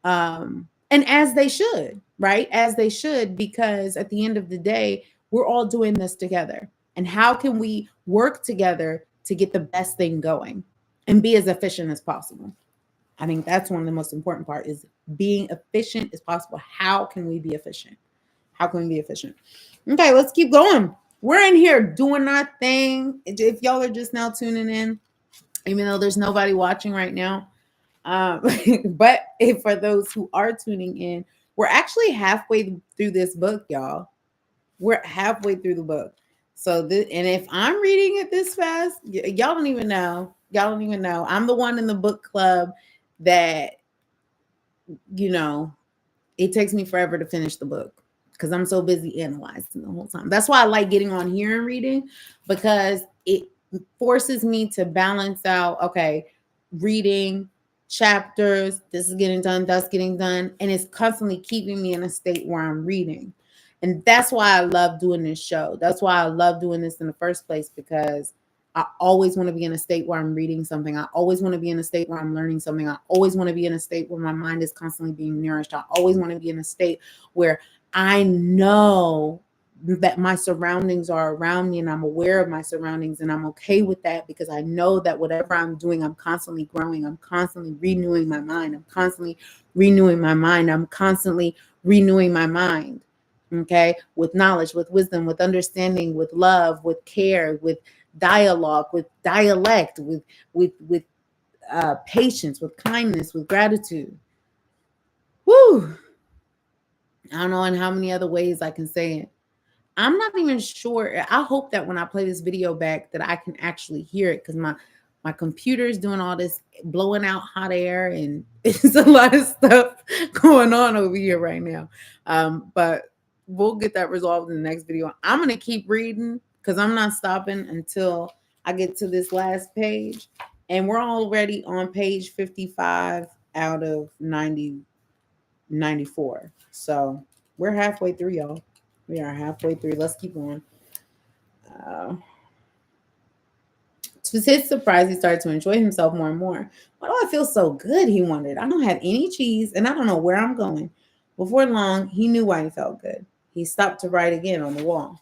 And as they should, right? As they should, because at the end of the day, we're all doing this together. And how can we work together to get the best thing going and be as efficient as possible? I think that's one of the most important part is being efficient as possible. How can we be efficient? How can we be efficient? Okay, let's keep going. We're in here doing our thing. If y'all are just now tuning in, even though there's nobody watching right now, but for those who are tuning in, we're actually halfway through this book, y'all. We're halfway through the book. So and if I'm reading it this fast, y'all don't even know. Y'all don't even know. I'm the one in the book club that, it takes me forever to finish the book because I'm so busy analyzing the whole time. That's why I like getting on here and reading because it forces me to balance out, okay, reading chapters, this is getting done, that's getting done. And it's constantly keeping me in a state where I'm reading. And that's why I love doing this show. That's why I love doing this in the first place because I always want to be in a state where I'm reading something. I always want to be in a state where I'm learning something. I always want to be in a state where my mind is constantly being nourished. I always want to be in a state where I know that my surroundings are around me and I'm aware of my surroundings and I'm okay with that because I know that whatever I'm doing, I'm constantly growing. I'm constantly renewing my mind. I'm constantly renewing my mind. I'm constantly renewing my mind. Okay. With knowledge, with wisdom, with understanding, with love, with care, with dialogue, with dialect, with patience, with kindness, with gratitude. Woo! I don't know in how many other ways I can say it. I'm not even sure. I hope that when I play this video back that I can actually hear it because my computer is doing all this blowing out hot air and it's a lot of stuff going on over here right now. But we'll get that resolved in the next video. I'm gonna keep reading because I'm not stopping until I get to this last page. And we're already on page 55 out of 94. So we're halfway through, y'all. We are halfway through. Let's keep going. Uh, to his surprise, he started to enjoy himself more and more. Why do I feel so good? He wondered. I don't have any cheese and I don't know where I'm going. Before long, he knew why he felt good. He stopped to write again on the wall.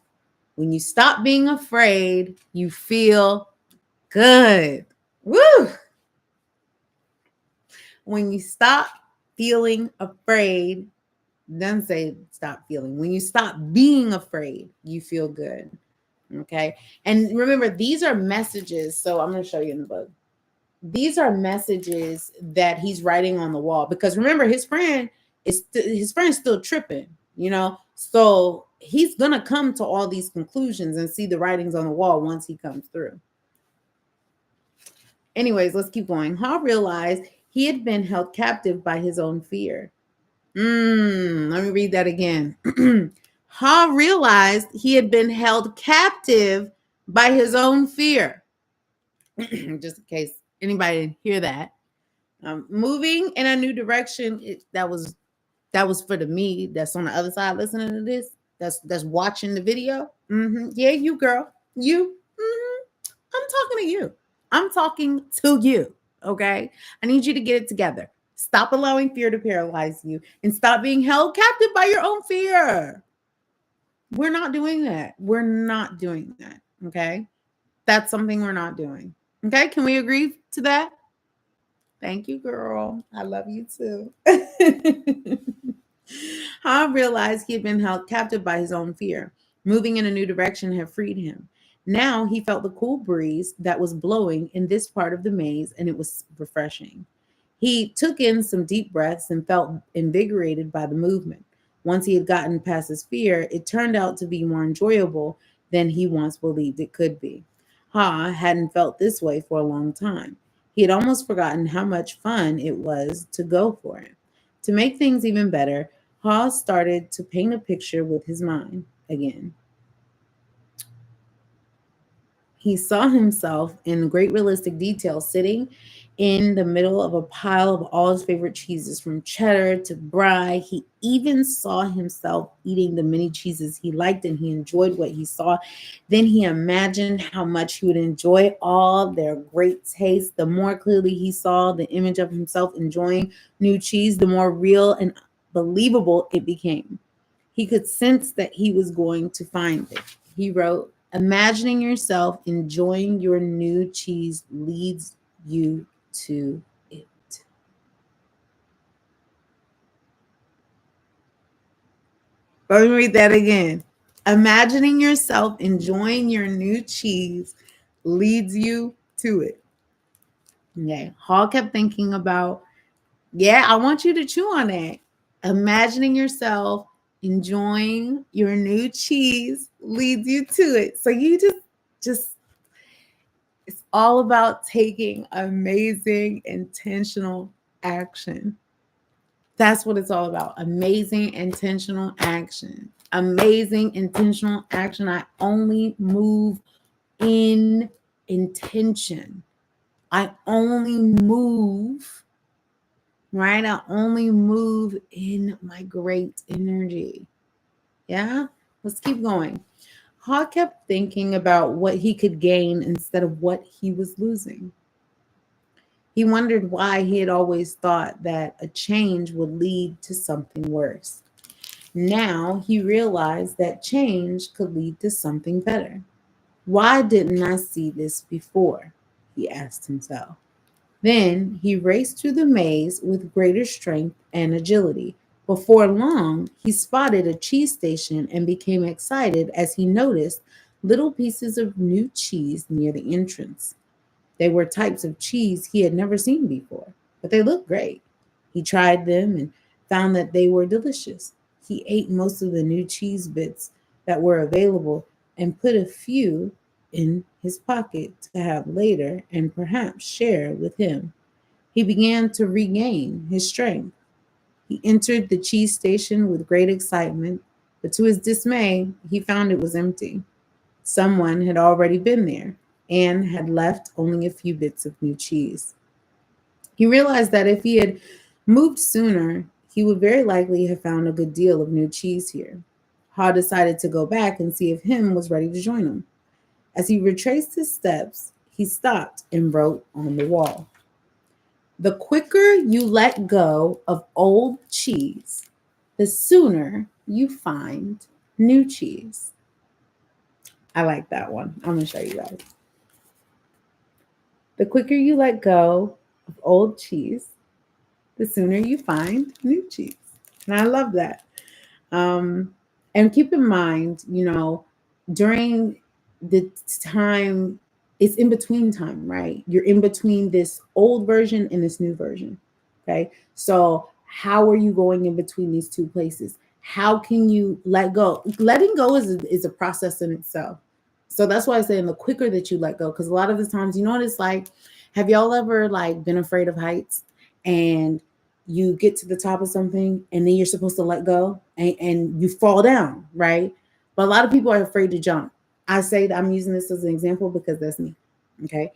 When you stop being afraid, you feel good. Woo! When you stop feeling afraid, doesn't say stop feeling. When you stop being afraid, you feel good. Okay. And remember, these are messages. So I'm going to show you in the book. These are messages that he's writing on the wall because remember, his friend's still tripping, you know? So he's going to come to all these conclusions and see the writings on the wall once he comes through. Anyways, let's keep going. Ha realized he had been held captive by his own fear. Let me read that again. Ha realized he had been held captive by his own fear. Just in case anybody didn't hear that. Moving in a new direction, that was for the me that's on the other side listening to this. That's watching the video. Yeah, you girl, you. I'm talking to you. I'm talking to you. Okay, I need you to get it together. Stop allowing fear to paralyze you and stop being held captive by your own fear. We're not doing that. We're not doing that. Okay. That's something we're not doing. Okay. Can we agree to that? Thank you, girl. I love you too. Ha realized he had been held captive by his own fear. Moving in a new direction had freed him. Now he felt the cool breeze that was blowing in this part of the maze, and it was refreshing. He took in some deep breaths and felt invigorated by the movement. Once he had gotten past his fear, it turned out to be more enjoyable than he once believed it could be. Ha hadn't felt this way for a long time. He had almost forgotten how much fun it was to go for it. To make things even better, Ha started to paint a picture with his mind again. He saw himself in great realistic detail sitting in the middle of a pile of all his favorite cheeses from cheddar to brie. He even saw himself eating the many cheeses he liked and he enjoyed what he saw. Then he imagined how much he would enjoy all their great taste. The more clearly he saw the image of himself enjoying new cheese, the more real and believable it became. He could sense that he was going to find it. He wrote, imagining yourself enjoying your new cheese leads you to it. Let me read that again. Imagining yourself enjoying your new cheese leads you to it. Okay. Hall kept thinking about, yeah, I want you to chew on that. Imagining yourself enjoying your new cheese leads you to it. So you just it's all about taking amazing intentional action. That's what it's all about. Amazing intentional action. Amazing intentional action. I only move in intention. I only move, right? I only move in my great energy. Yeah? Let's keep going. Ha kept thinking about what he could gain instead of what he was losing. He wondered why he had always thought that a change would lead to something worse. Now he realized that change could lead to something better. Why didn't I see this before? He asked himself. Then he raced through the maze with greater strength and agility. Before long, he spotted a cheese station and became excited as he noticed little pieces of new cheese near the entrance. They were types of cheese he had never seen before, but they looked great. He tried them and found that they were delicious. He ate most of the new cheese bits that were available and put a few in his pocket to have later and perhaps share with him. He began to regain his strength. He entered the cheese station with great excitement, but to his dismay, he found it was empty. Someone had already been there and had left only a few bits of new cheese. He realized that if he had moved sooner, he would very likely have found a good deal of new cheese here. Ha decided to go back and see if Him was ready to join him. As he retraced his steps, he stopped and wrote on the wall, "The quicker you let go of old cheese, the sooner you find new cheese." I like that one. I'm going to show you guys. The quicker you let go of old cheese, the sooner you find new cheese. And I love that. Um, and keep in mind, during the time, it's in between time, right? You're in between this old version and this new version. Okay. So, how are you going in between these two places? How can you let go? Letting go is a process in itself. So that's why I say, the quicker that you let go, because a lot of the times, you know what it's like. Have y'all ever like been afraid of heights, and you get to the top of something and then you're supposed to let go, and you fall down, right? But a lot of people are afraid to jump. I say that I'm using this as an example because that's me. Okay.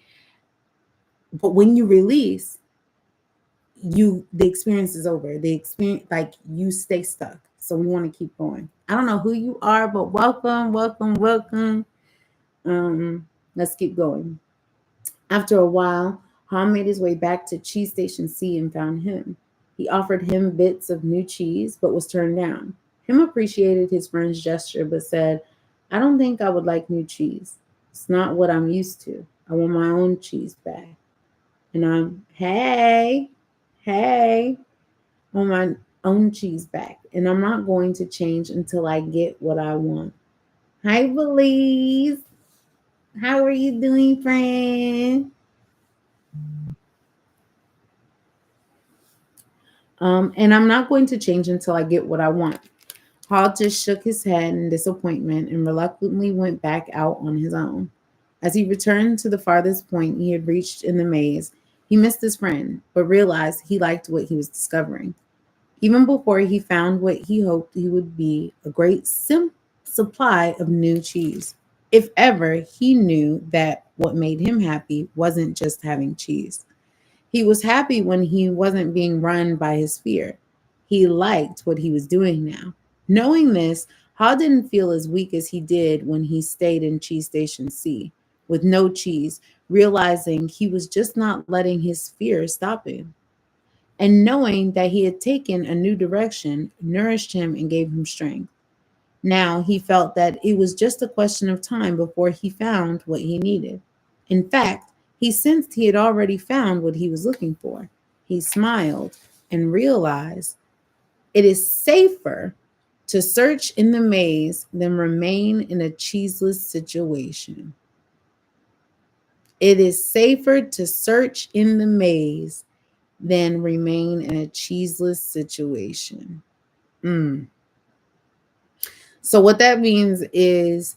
But when you release, the experience is over. The experience, like, you stay stuck. So we want to keep going. I don't know who you are, but welcome, welcome, welcome. Let's keep going. After a while, Han made his way back to Cheese Station C and found him. He offered him bits of new cheese, but was turned down. Him appreciated his friend's gesture, but said, "I don't think I would like new cheese. It's not what I'm used to. I want my own cheese back." And hey, I want my own cheese back. And I'm not going to change until I get what I want. Hi, Belize. How are you doing, friend? And I'm not going to change until I get what I want. Hall just shook his head in disappointment and reluctantly went back out on his own. As he returned to the farthest point he had reached in the maze, he missed his friend, but realized he liked what he was discovering. Even before he found what he hoped he would be a great supply of new cheese. If ever, he knew that what made him happy wasn't just having cheese. He was happy when he wasn't being run by his fear. He liked what he was doing now. Knowing this, Ha didn't feel as weak as he did when he stayed in Cheese Station C with no cheese, realizing he was just not letting his fear stop him. And knowing that he had taken a new direction nourished him and gave him strength. Now he felt that it was just a question of time before he found what he needed. In fact, he sensed he had already found what he was looking for. He smiled and realized it is safer to search in the maze than remain in a cheeseless situation. It is safer to search in the maze than remain in a cheeseless situation. Mm. So, what that means is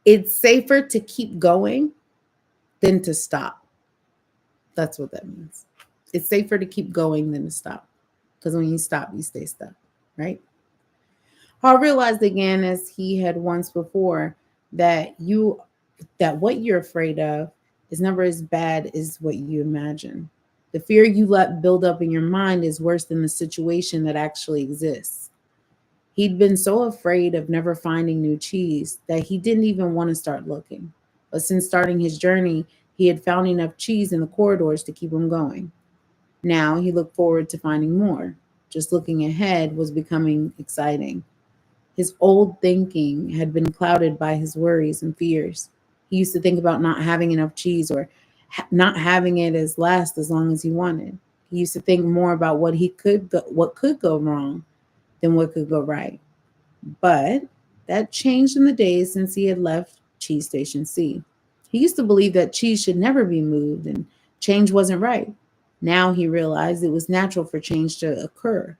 it's safer to keep going than to stop. That's what that means. It's safer to keep going than to stop. Because when you stop, you stay stuck, right? Hall realized again, as he had once before, that what you're afraid of is never as bad as what you imagine. The fear you let build up in your mind is worse than the situation that actually exists. He'd been so afraid of never finding new cheese that he didn't even want to start looking. But since starting his journey, he had found enough cheese in the corridors to keep him going. Now he looked forward to finding more. Just looking ahead was becoming exciting. His old thinking had been clouded by his worries and fears. He used to think about not having enough cheese or not having it as long as he wanted. He used to think more about what could go wrong than what could go right. But that changed in the days since he had left Cheese Station C. He used to believe that cheese should never be moved and change wasn't right. Now he realized it was natural for change to occur,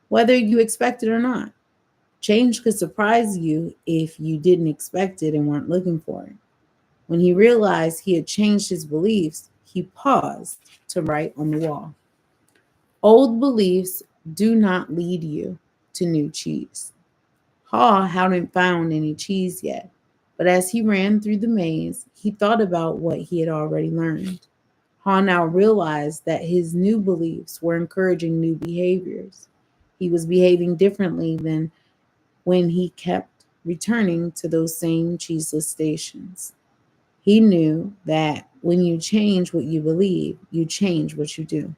whether you expect it or not. Change could surprise you if you didn't expect it and weren't looking for it. When he realized he had changed his beliefs, he paused to write on the wall. Old beliefs do not lead you to new cheese. Haw hadn't found any cheese yet, but as he ran through the maze, he thought about what he had already learned. Haw now realized that his new beliefs were encouraging new behaviors. He was behaving differently than when he kept returning to those same cheeseless stations. He knew that when you change what you believe, you change what you do.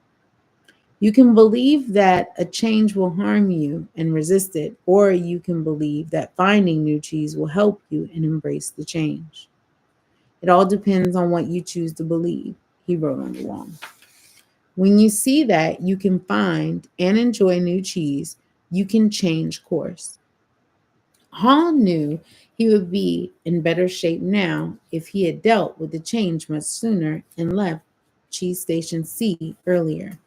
You can believe that a change will harm you and resist it, or you can believe that finding new cheese will help you and embrace the change. It all depends on what you choose to believe, he wrote on the wall. When you see that you can find and enjoy new cheese, you can change course. Hall knew he would be in better shape now if he had dealt with the change much sooner and left Cheese Station C earlier.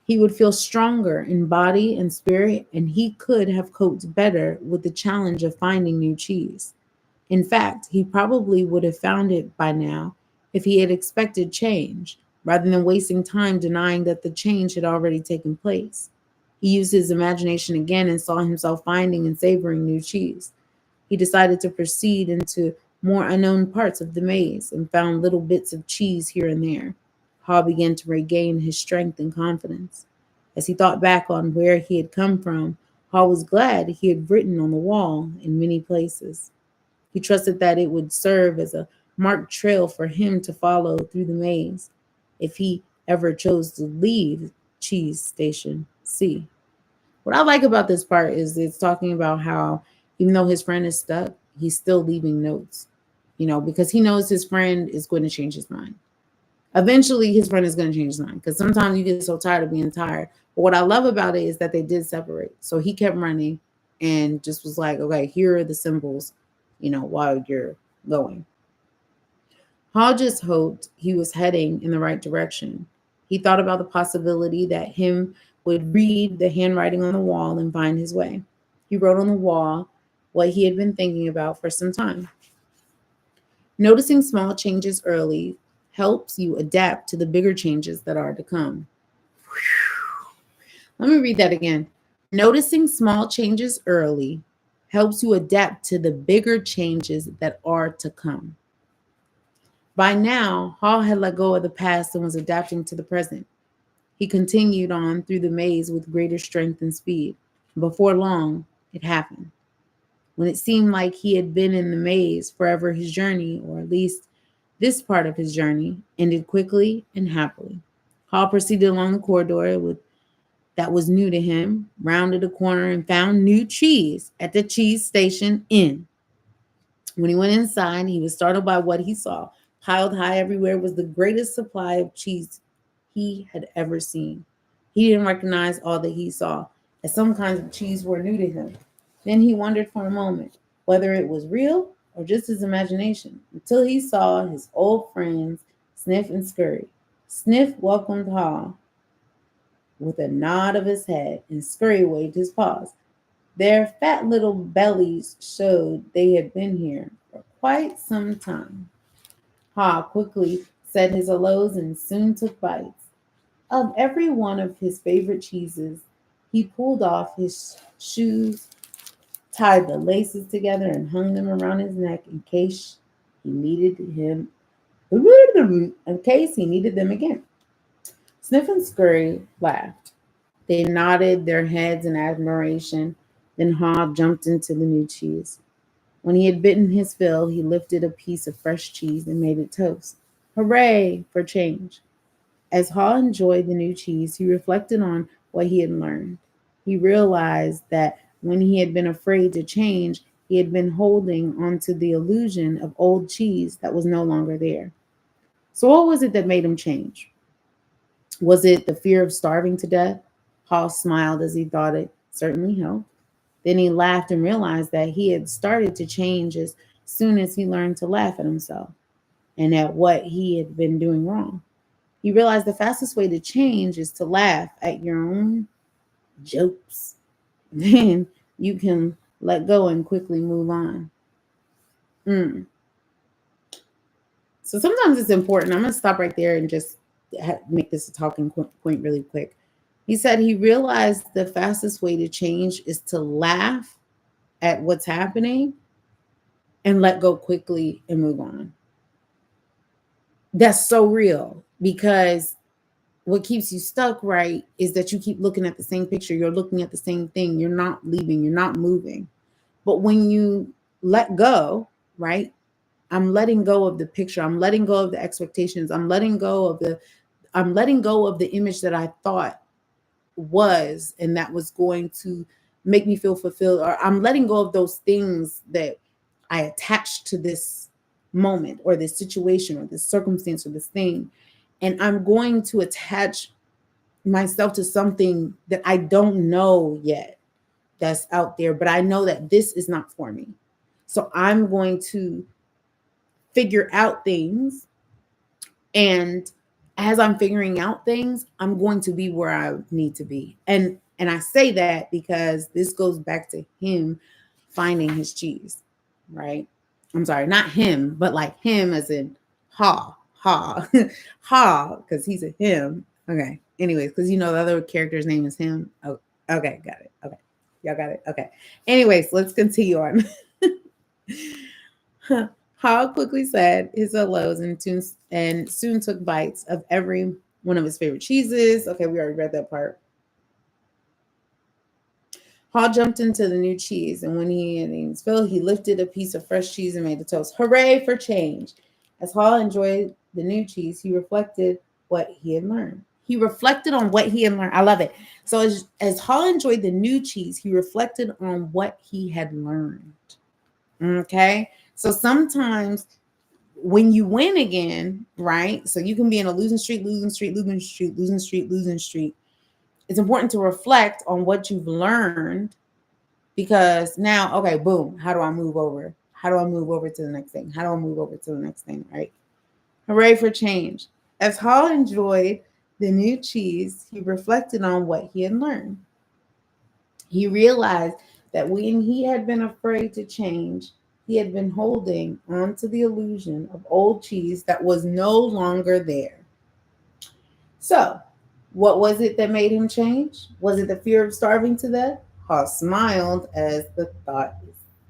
He would feel stronger in body and spirit, and he could have coped better with the challenge of finding new cheese. In fact, he probably would have found it by now if he had expected change, rather than wasting time denying that the change had already taken place. He used his imagination again and saw himself finding and savoring new cheese. He decided to proceed into more unknown parts of the maze and found little bits of cheese here and there. Haw began to regain his strength and confidence. As he thought back on where he had come from, Haw was glad he had written on the wall in many places. He trusted that it would serve as a marked trail for him to follow through the maze if he ever chose to leave Cheese Station C. What I like about this part is it's talking about how even though his friend is stuck, he's still leaving notes, because he knows his friend is going to change his mind. Eventually, his friend is going to change his mind because sometimes you get so tired of being tired. But what I love about it is that they did separate. So he kept running and just was like, okay, here are the symbols, while you're going. Hall just hoped he was heading in the right direction. He thought about the possibility that him would read the handwriting on the wall and find his way. He wrote on the wall what he had been thinking about for some time. Noticing small changes early helps you adapt to the bigger changes that are to come. Let me read that again. Noticing small changes early helps you adapt to the bigger changes that are to come. By now, Hall had let go of the past and was adapting to the present. He continued on through the maze with greater strength and speed. Before long, it happened. When it seemed like he had been in the maze forever, his journey, or at least this part of his journey, ended quickly and happily. Hall proceeded along the corridor that was new to him, rounded a corner, and found new cheese at the Cheese Station Inn. When he went inside, he was startled by what he saw. Piled high everywhere was the greatest supply of cheese he had ever seen. He didn't recognize all that he saw, as some kinds of cheese were new to him. Then he wondered for a moment whether it was real or just his imagination, until he saw his old friends, Sniff and Scurry. Sniff welcomed Haw with a nod of his head, and Scurry waved his paws. Their fat little bellies showed they had been here for quite some time. Haw quickly said his hellos and soon took bites. Of every one of his favorite cheeses, he pulled off his shoes, tied the laces together, and hung them around his neck in case he needed them again. Sniff and Scurry laughed. They nodded their heads in admiration. Then Haw jumped into the new cheese. When he had bitten his fill, he lifted a piece of fresh cheese and made it toast. Hooray for change! As Haw enjoyed the new cheese, he reflected on what he had learned. He realized that when he had been afraid to change, he had been holding onto the illusion of old cheese that was no longer there. So, what was it that made him change? Was it the fear of starving to death? Paul smiled as he thought it certainly helped. Then he laughed and realized that he had started to change as soon as he learned to laugh at himself and at what he had been doing wrong. He realized the fastest way to change is to laugh at your own jokes. Then you can let go and quickly move on. Mm. So sometimes it's important. I'm going to stop right there and just make this a talking point really quick. He said he realized the fastest way to change is to laugh at what's happening and let go quickly and move on. That's so real because what keeps you stuck, right, is that you keep looking at the same picture. You're looking at the same thing. You're not leaving. You're not moving. But when you let go, right, I'm letting go of the picture. I'm letting go of the expectations. I'm letting go of the image that I thought was and that was going to make me feel fulfilled, or I'm letting go of those things that I attached to this moment or this situation or this circumstance or this thing, and I'm going to attach myself to something that I don't know yet that's out there, but I know that this is not for me. So I'm going to figure out things, and as I'm figuring out things, I'm going to be where I need to be. And I say that because this goes back to him finding his cheese, right? I'm sorry, not him, but like him as in ha, ha, because he's a him. Okay. Anyways, because you know the other character's name is him. Oh, okay, got it. Okay. Y'all got it. Okay. Anyways, let's continue on. Hall quickly said his hellos and soon took bites of every one of his favorite cheeses. Okay, we already read that part. Hall jumped into the new cheese, and when he had eaten his fill, he lifted a piece of fresh cheese and made a toast. Hooray for change! As Hall enjoyed the new cheese, he reflected what he had learned. He reflected on what he had learned. I love it. So as Hall enjoyed the new cheese, he reflected on what he had learned. Okay. So sometimes when you win again, right? So you can be in a losing streak, losing streak, losing streak, losing streak, losing streak. It's important to reflect on what you've learned because now, okay, boom, how do I move over? How do I move over to the next thing? How do I move over to the next thing, right? Hooray for change. As Hall enjoyed the new cheese, he reflected on what he had learned. He realized that when he had been afraid to change, he had been holding onto the illusion of old cheese that was no longer there. So, what was it that made him change? Was it the fear of starving to death? Hall smiled as the thought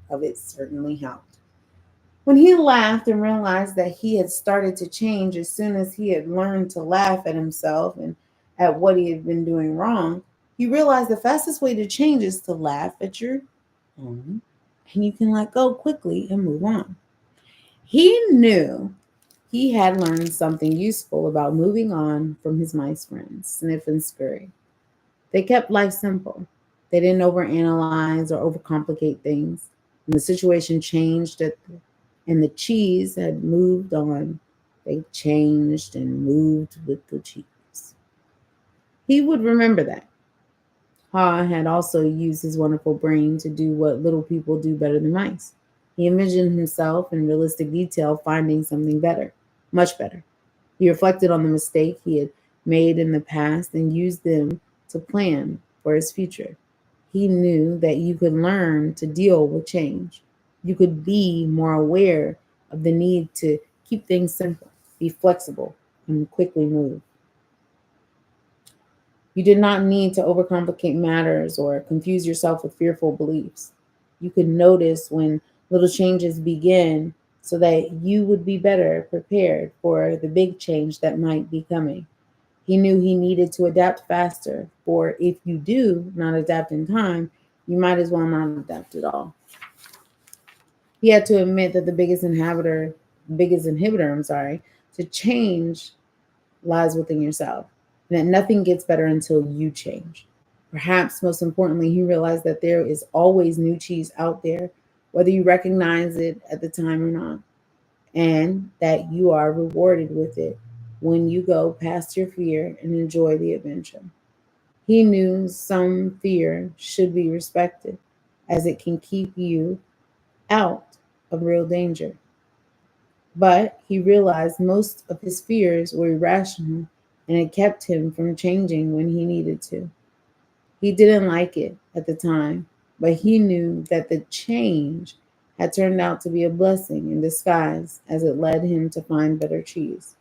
of it certainly helped. When he laughed and realized that he had started to change as soon as he had learned to laugh at himself and at what he had been doing wrong, he realized the fastest way to change is to laugh at your own, and you can let go quickly and move on. He knew he had learned something useful about moving on from his mice friends, Sniff and Scurry. They kept life simple. They didn't overanalyze or overcomplicate things. When the situation changed and the cheese had moved on, they changed and moved with the cheese. He would remember that. Ha had also used his wonderful brain to do what little people do better than mice. He envisioned himself in realistic detail finding something better, much better. He reflected on the mistake he had made in the past and used them to plan for his future. He knew that you could learn to deal with change. You could be more aware of the need to keep things simple, be flexible, and quickly move. You did not need to overcomplicate matters or confuse yourself with fearful beliefs. You could notice when little changes begin so that you would be better prepared for the big change that might be coming. He knew he needed to adapt faster, for if you do not adapt in time, you might as well not adapt at all. He had to admit that the biggest inhibitor, to change lies within yourself. And that nothing gets better until you change. Perhaps most importantly, he realized that there is always new cheese out there, whether you recognize it at the time or not, and that you are rewarded with it when you go past your fear and enjoy the adventure. He knew some fear should be respected, as it can keep you out of real danger. But he realized most of his fears were irrational and it kept him from changing when he needed to. He didn't like it at the time, but he knew that the change had turned out to be a blessing in disguise as it led him to find better cheese.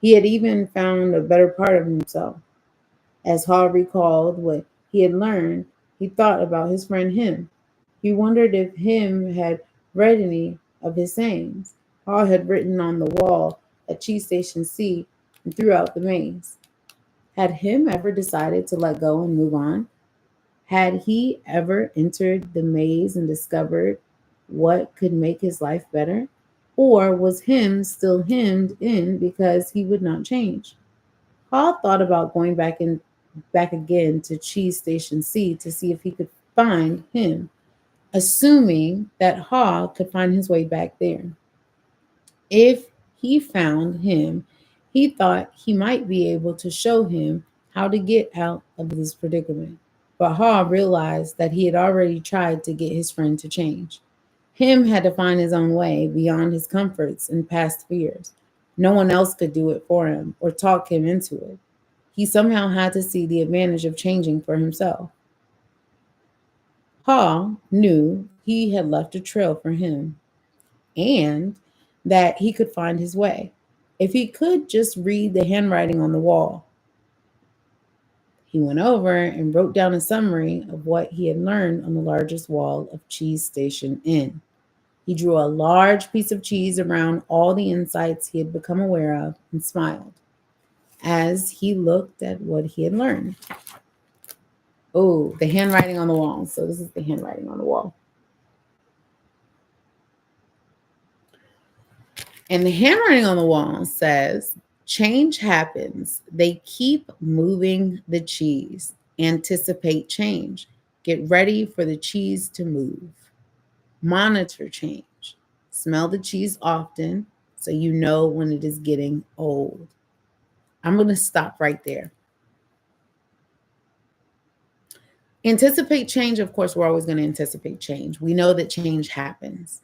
He had even found a better part of himself. As Hall recalled what he had learned, he thought about his friend Him. He wondered if Him had read any of his sayings. Hall had written on the wall at Cheese Station C and throughout the maze. Had Him ever decided to let go and move on? Had he ever entered the maze and discovered what could make his life better? Or was Him still hemmed in because he would not change? Hall thought about going back again to Cheese Station C to see if he could find Him, assuming that Hall could find his way back there. If he found Him, he thought he might be able to show him how to get out of this predicament. But Hall realized that he had already tried to get his friend to change. Him had to find his own way beyond his comforts and past fears. No one else could do it for him or talk him into it. He somehow had to see the advantage of changing for himself. Hall knew he had left a trail for him and that he could find his way. If he could just read the handwriting on the wall, he went over and wrote down a summary of what he had learned on the largest wall of Cheese Station Inn. He drew a large piece of cheese around all the insights he had become aware of and smiled as he looked at what he had learned. Oh, the handwriting on the wall. So this is the handwriting on the wall. And the handwriting on the wall says, change happens. They keep moving the cheese. Anticipate change. Get ready for the cheese to move. Monitor change. Smell the cheese often so you know when it is getting old. I'm going to stop right there. Anticipate change. Of course, we're always going to anticipate change. We know that change happens.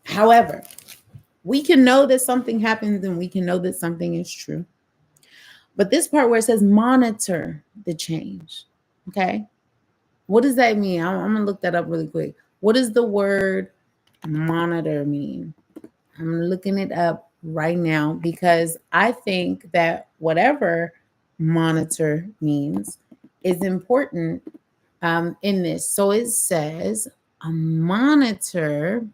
However, we can know that something happens and we can know that something is true. But this part where it says monitor the change, okay? What does that mean? I'm going to look that up really quick. What does the word monitor mean? I'm looking it up right now because I think that whatever monitor means is important in this. So it says a monitor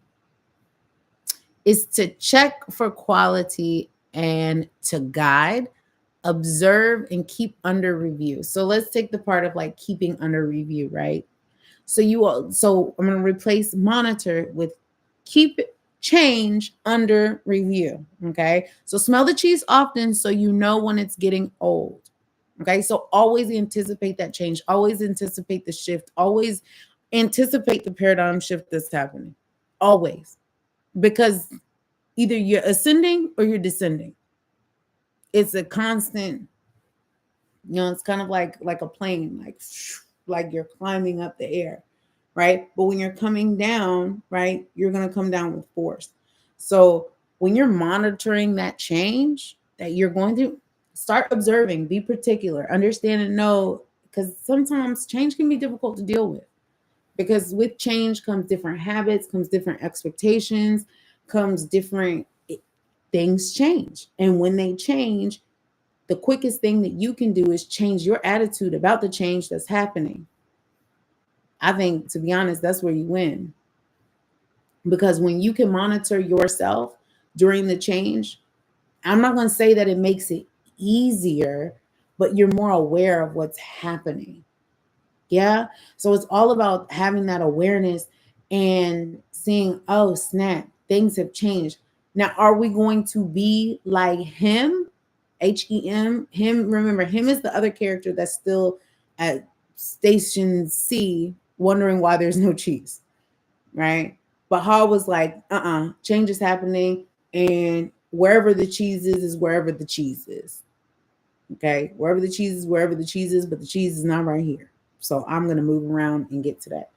is to check for quality and to guide, observe, and keep under review. So let's take the part of like keeping under review, right? So I'm going to replace monitor with keep change under review. Okay. So smell the cheese often so you know when it's getting old. Okay. So always anticipate that change, always anticipate the shift, always anticipate the paradigm shift that's happening. Always. Because either you're ascending or you're descending. It's a constant, it's kind of like a plane, like you're climbing up the air, right? But when you're coming down, right, you're going to come down with force. So when you're monitoring that change that you're going through, start observing, be particular, understand and know, because sometimes change can be difficult to deal with. Because with change comes different habits, comes different expectations, comes different things change. And when they change, the quickest thing that you can do is change your attitude about the change that's happening. I think, to be honest, that's where you win. Because when you can monitor yourself during the change, I'm not going to say that it makes it easier, but you're more aware of what's happening. Yeah. So it's all about having that awareness and seeing, oh, snap, things have changed. Now, are we going to be like him? Hem, him, remember, him is the other character that's still at Station C wondering why there's no cheese, right? But Ha was like, change is happening, and wherever the cheese is wherever the cheese is. Okay, wherever the cheese is, wherever the cheese is, but the cheese is not right here. So I'm gonna move around and get to that.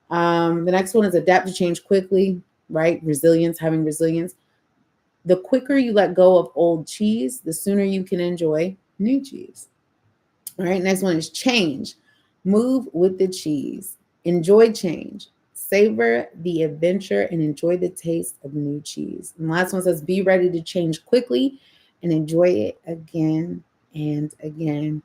The next one is adapt to change quickly, right? Resilience, having resilience. The quicker you let go of old cheese, the sooner you can enjoy new cheese. All right, next one is change. Move with the cheese. Enjoy change. Savor the adventure and enjoy the taste of new cheese. And the last one says be ready to change quickly and enjoy it again and again.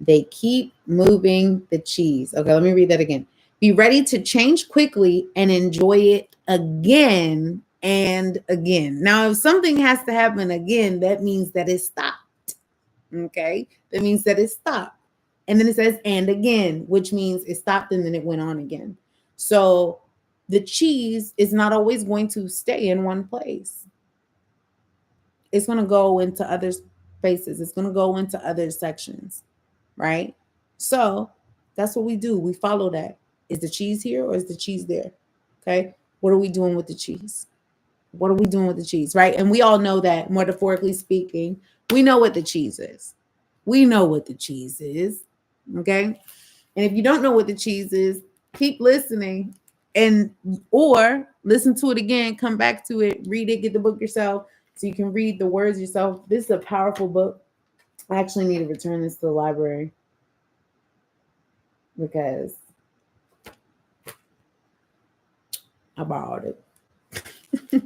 They keep moving the cheese. Okay, let me read that again. Be ready to change quickly and enjoy it again and again. Now, if something has to happen again, that means that it stopped. Okay, that means that it stopped. And then it says and again, which means it stopped and then it went on again. So the cheese is not always going to stay in one place. It's going to go into other spaces, it's going to go into other sections, right? So that's what we do. We follow that. Is the cheese here or is the cheese there? Okay. What are we doing with the cheese? What are we doing with the cheese, right? And we all know that, metaphorically speaking, we know what the cheese is. We know what the cheese is. Okay. And if you don't know what the cheese is, keep listening and or listen to it again, come back to it, read it, get the book yourself so you can read the words yourself. This is a powerful book. I actually need to return this to the library because I borrowed it.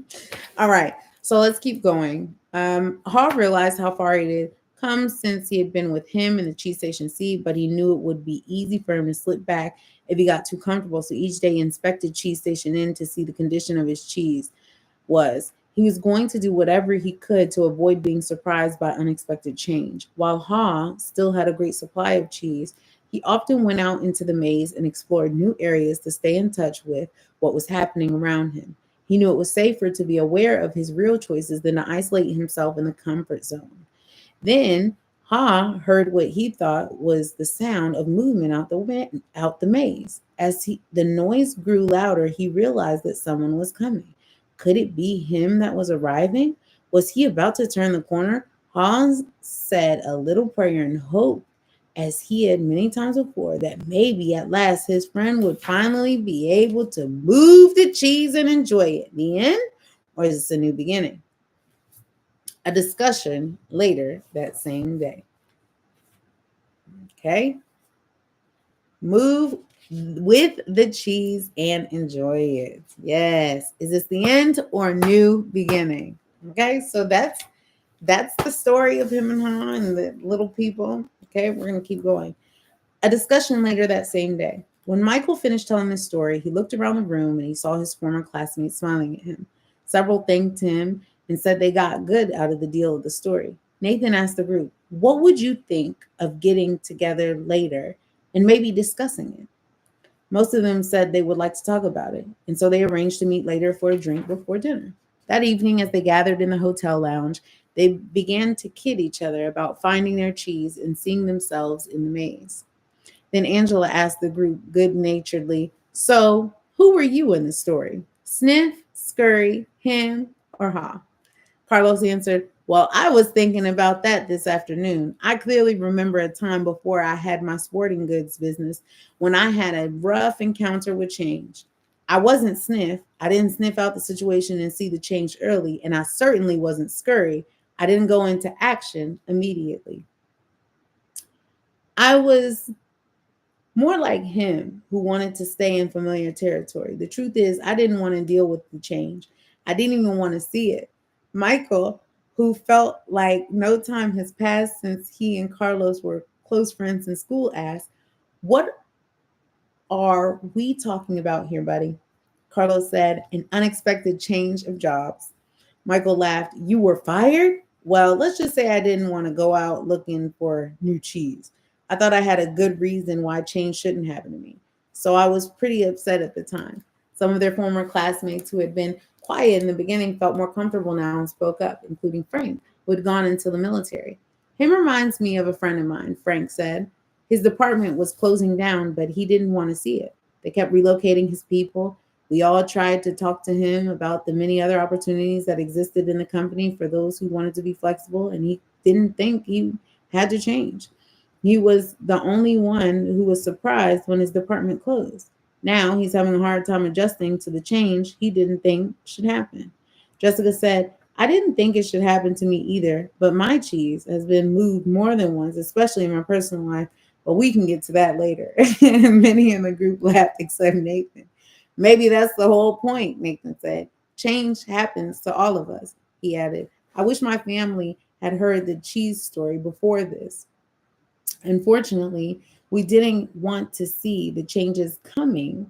All right, so let's keep going. Hall realized how far he had come since he had been with him in the cheese station C, but he knew it would be easy for him to slip back if he got too comfortable. So each day he inspected cheese station in to see the condition of his cheese was. He was going to do whatever he could to avoid being surprised by unexpected change. While Ha still had a great supply of cheese, he often went out into the maze and explored new areas to stay in touch with what was happening around him. He knew it was safer to be aware of his real choices than to isolate himself in the comfort zone. Then Ha heard what he thought was the sound of movement out the maze. As the noise grew louder, he realized that someone was coming. Could it be him that was arriving? Was he about to turn the corner? Hans said a little prayer and hoped, as he had many times before, that maybe at last his friend would finally be able to move the cheese and enjoy it. The end? Or is this a new beginning? A discussion later that same day. Okay. Move with the cheese and enjoy it. Yes. Is this the end or a new beginning? Okay. So that's the story of him and Han and the little people. Okay. We're going to keep going. A discussion later that same day. When Michael finished telling his story, he looked around the room and he saw his former classmates smiling at him. Several thanked him and said they got good out of the deal of the story. Nathan asked the group, what would you think of getting together later and maybe discussing it? Most of them said they would like to talk about it, and so they arranged to meet later for a drink before dinner. That evening, as they gathered in the hotel lounge, they began to kid each other about finding their cheese and seeing themselves in the maze. Then Angela asked the group good naturedly, so who were you in the story? Sniff, Scurry, him, or Ha? Carlos answered, well, I was thinking about that this afternoon. I clearly remember a time before I had my sporting goods business when I had a rough encounter with change. I wasn't Sniff. I didn't sniff out the situation and see the change early, and I certainly wasn't Scurry. I didn't go into action immediately. I was more like him, who wanted to stay in familiar territory. The truth is, I didn't want to deal with the change. I didn't even want to see it. Michael, who felt like no time has passed since he and Carlos were close friends in school, asked, what are we talking about here, buddy? Carlos said, an unexpected change of jobs. Michael laughed. You were fired? Well, let's just say I didn't want to go out looking for new cheese. I thought I had a good reason why change shouldn't happen to me. So I was pretty upset at the time. Some of their former classmates who had been quiet in the beginning felt more comfortable now and spoke up, including Frank, who had gone into the military. Him reminds me of a friend of mine, Frank said. His department was closing down, but he didn't want to see it. They kept relocating his people. We all tried to talk to him about the many other opportunities that existed in the company for those who wanted to be flexible, and he didn't think he had to change. He was the only one who was surprised when his department closed. Now he's having a hard time adjusting to the change he didn't think should happen. Jessica said, I didn't think it should happen to me either, but my cheese has been moved more than once, especially in my personal life. But we can get to that later. Many in the group laughed except Nathan. Maybe that's the whole point, Nathan said. Change happens to all of us, he added. I wish my family had heard the cheese story before this. Unfortunately, we didn't want to see the changes coming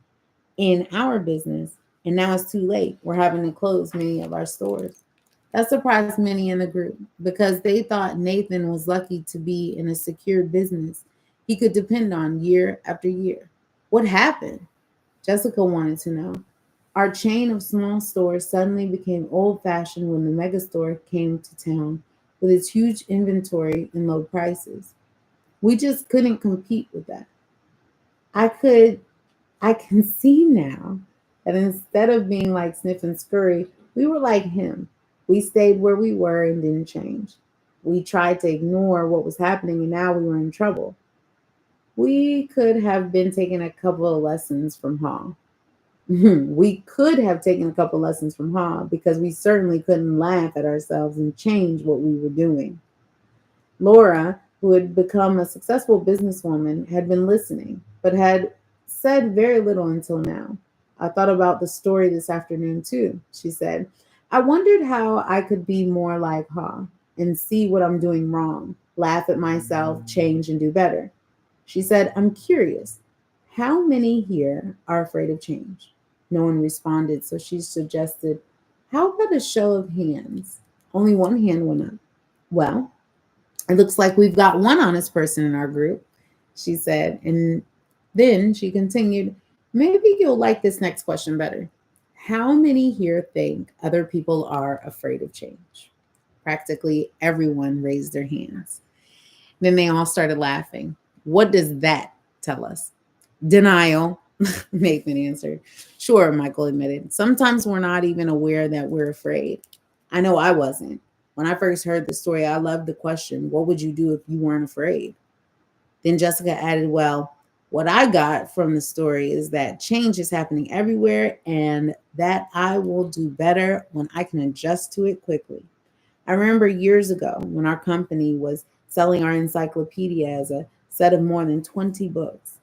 in our business, and now it's too late. We're having to close many of our stores. That surprised many in the group because they thought Nathan was lucky to be in a secure business he could depend on year after year. What happened? Jessica wanted to know. Our chain of small stores suddenly became old fashioned when the mega store came to town with its huge inventory and low prices. We just couldn't compete with that. I could I can see now that instead of being like Sniff and Scurry, we were like him. We stayed where we were and didn't change. We tried to ignore what was happening and now we were in trouble. We could have been taking a couple of lessons from Hall. We could have taken a couple lessons from Hall because we certainly couldn't laugh at ourselves and change what we were doing. Laura, who had become a successful businesswoman, had been listening, but had said very little until now. I thought about the story this afternoon too, she said. I wondered how I could be more like Ha and see what I'm doing wrong, laugh at myself, change, and do better. She said, I'm curious. How many here are afraid of change? No one responded, so she suggested, how about a show of hands? Only one hand went up. Well, it looks like we've got one honest person in our group, she said. And then she continued, maybe you'll like this next question better. How many here think other people are afraid of change? Practically everyone raised their hands. Then they all started laughing. What does that tell us? Denial, Nathan answered. Sure, Michael admitted. Sometimes we're not even aware that we're afraid. I know I wasn't. When I first heard the story, I loved the question, what would you do if you weren't afraid? Then Jessica added, well, what I got from the story is that change is happening everywhere and that I will do better when I can adjust to it quickly. I remember years ago when our company was selling our encyclopedia as a set of more than 20 books.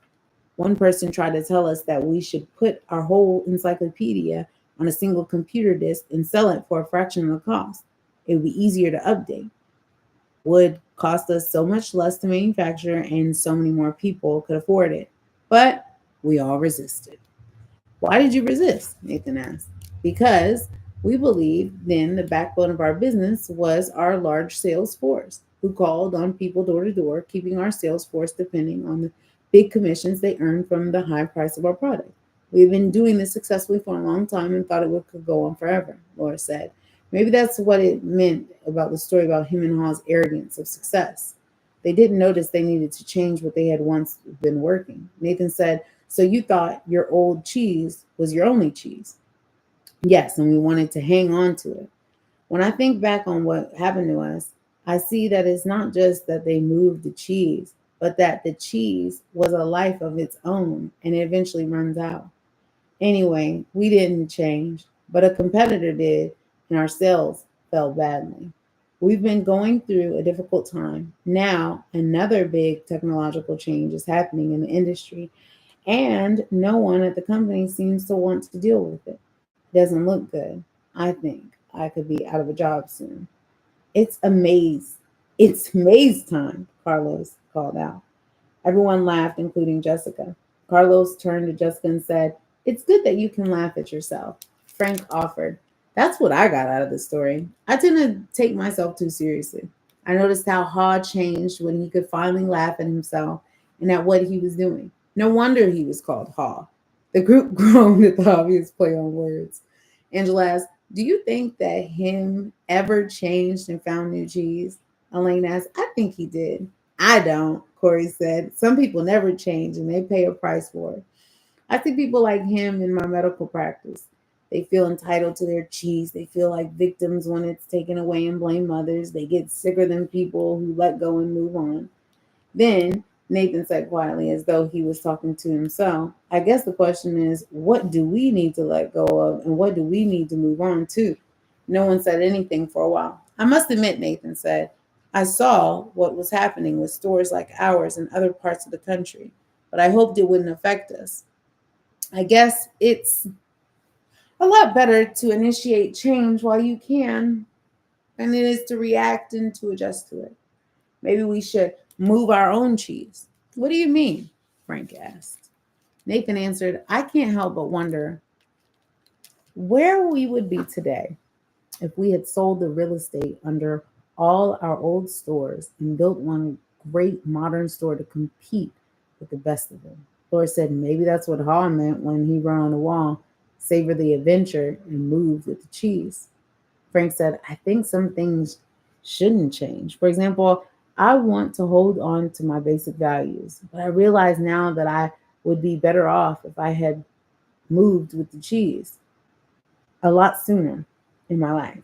One person tried to tell us that we should put our whole encyclopedia on a single computer disk and sell it for a fraction of the cost. It would be easier to update, would cost us so much less to manufacture, and so many more people could afford it. But we all resisted. Why did you resist? Nathan asked. Because we believed then the backbone of our business was our large sales force, who called on people door to door, keeping our sales force depending on the big commissions they earned from the high price of our product. We've been doing this successfully for a long time and thought could go on forever, Laura said. Maybe that's what it meant about the story about him and Hall's arrogance of success. They didn't notice they needed to change what they had once been working. Nathan said, so you thought your old cheese was your only cheese? Yes, and we wanted to hang on to it. When I think back on what happened to us, I see that it's not just that they moved the cheese, but that the cheese was a life of its own and it eventually runs out. Anyway, we didn't change, but a competitor did, and our sales fell badly. We've been going through a difficult time. Now, another big technological change is happening in the industry, and no one at the company seems to want to deal with it. It doesn't look good. I think I could be out of a job soon. It's a maze. It's maze time, Carlos called out. Everyone laughed, including Jessica. Carlos turned to Jessica and said, it's good that you can laugh at yourself. Frank offered. That's what I got out of the story. I tend to take myself too seriously. I noticed how Haw changed when he could finally laugh at himself and at what he was doing. No wonder he was called Haw. The group groaned at the obvious play on words. Angela asked, do you think that him ever changed and found new cheese? Elaine asked. I think he did. I don't, Corey said. Some people never change and they pay a price for it. I see people like him in my medical practice. They feel entitled to their cheese. They feel like victims when it's taken away and blame others. They get sicker than people who let go and move on. Then Nathan said quietly, as though he was talking to himself, I guess the question is, what do we need to let go of and what do we need to move on to? No one said anything for a while. I must admit, Nathan said, I saw what was happening with stores like ours in other parts of the country, but I hoped it wouldn't affect us. I guess it's a lot better to initiate change while you can than it is to react and to adjust to it. Maybe we should move our own cheese. What do you mean? Frank asked. Nathan answered, I can't help but wonder where we would be today if we had sold the real estate under all our old stores and built one great modern store to compete with the best of them. Thor said maybe that's what Hall meant when he wrote on the wall, savor the adventure and move with the cheese. Frank said, I think some things shouldn't change. For example, I want to hold on to my basic values, but I realize now that I would be better off if I had moved with the cheese a lot sooner in my life.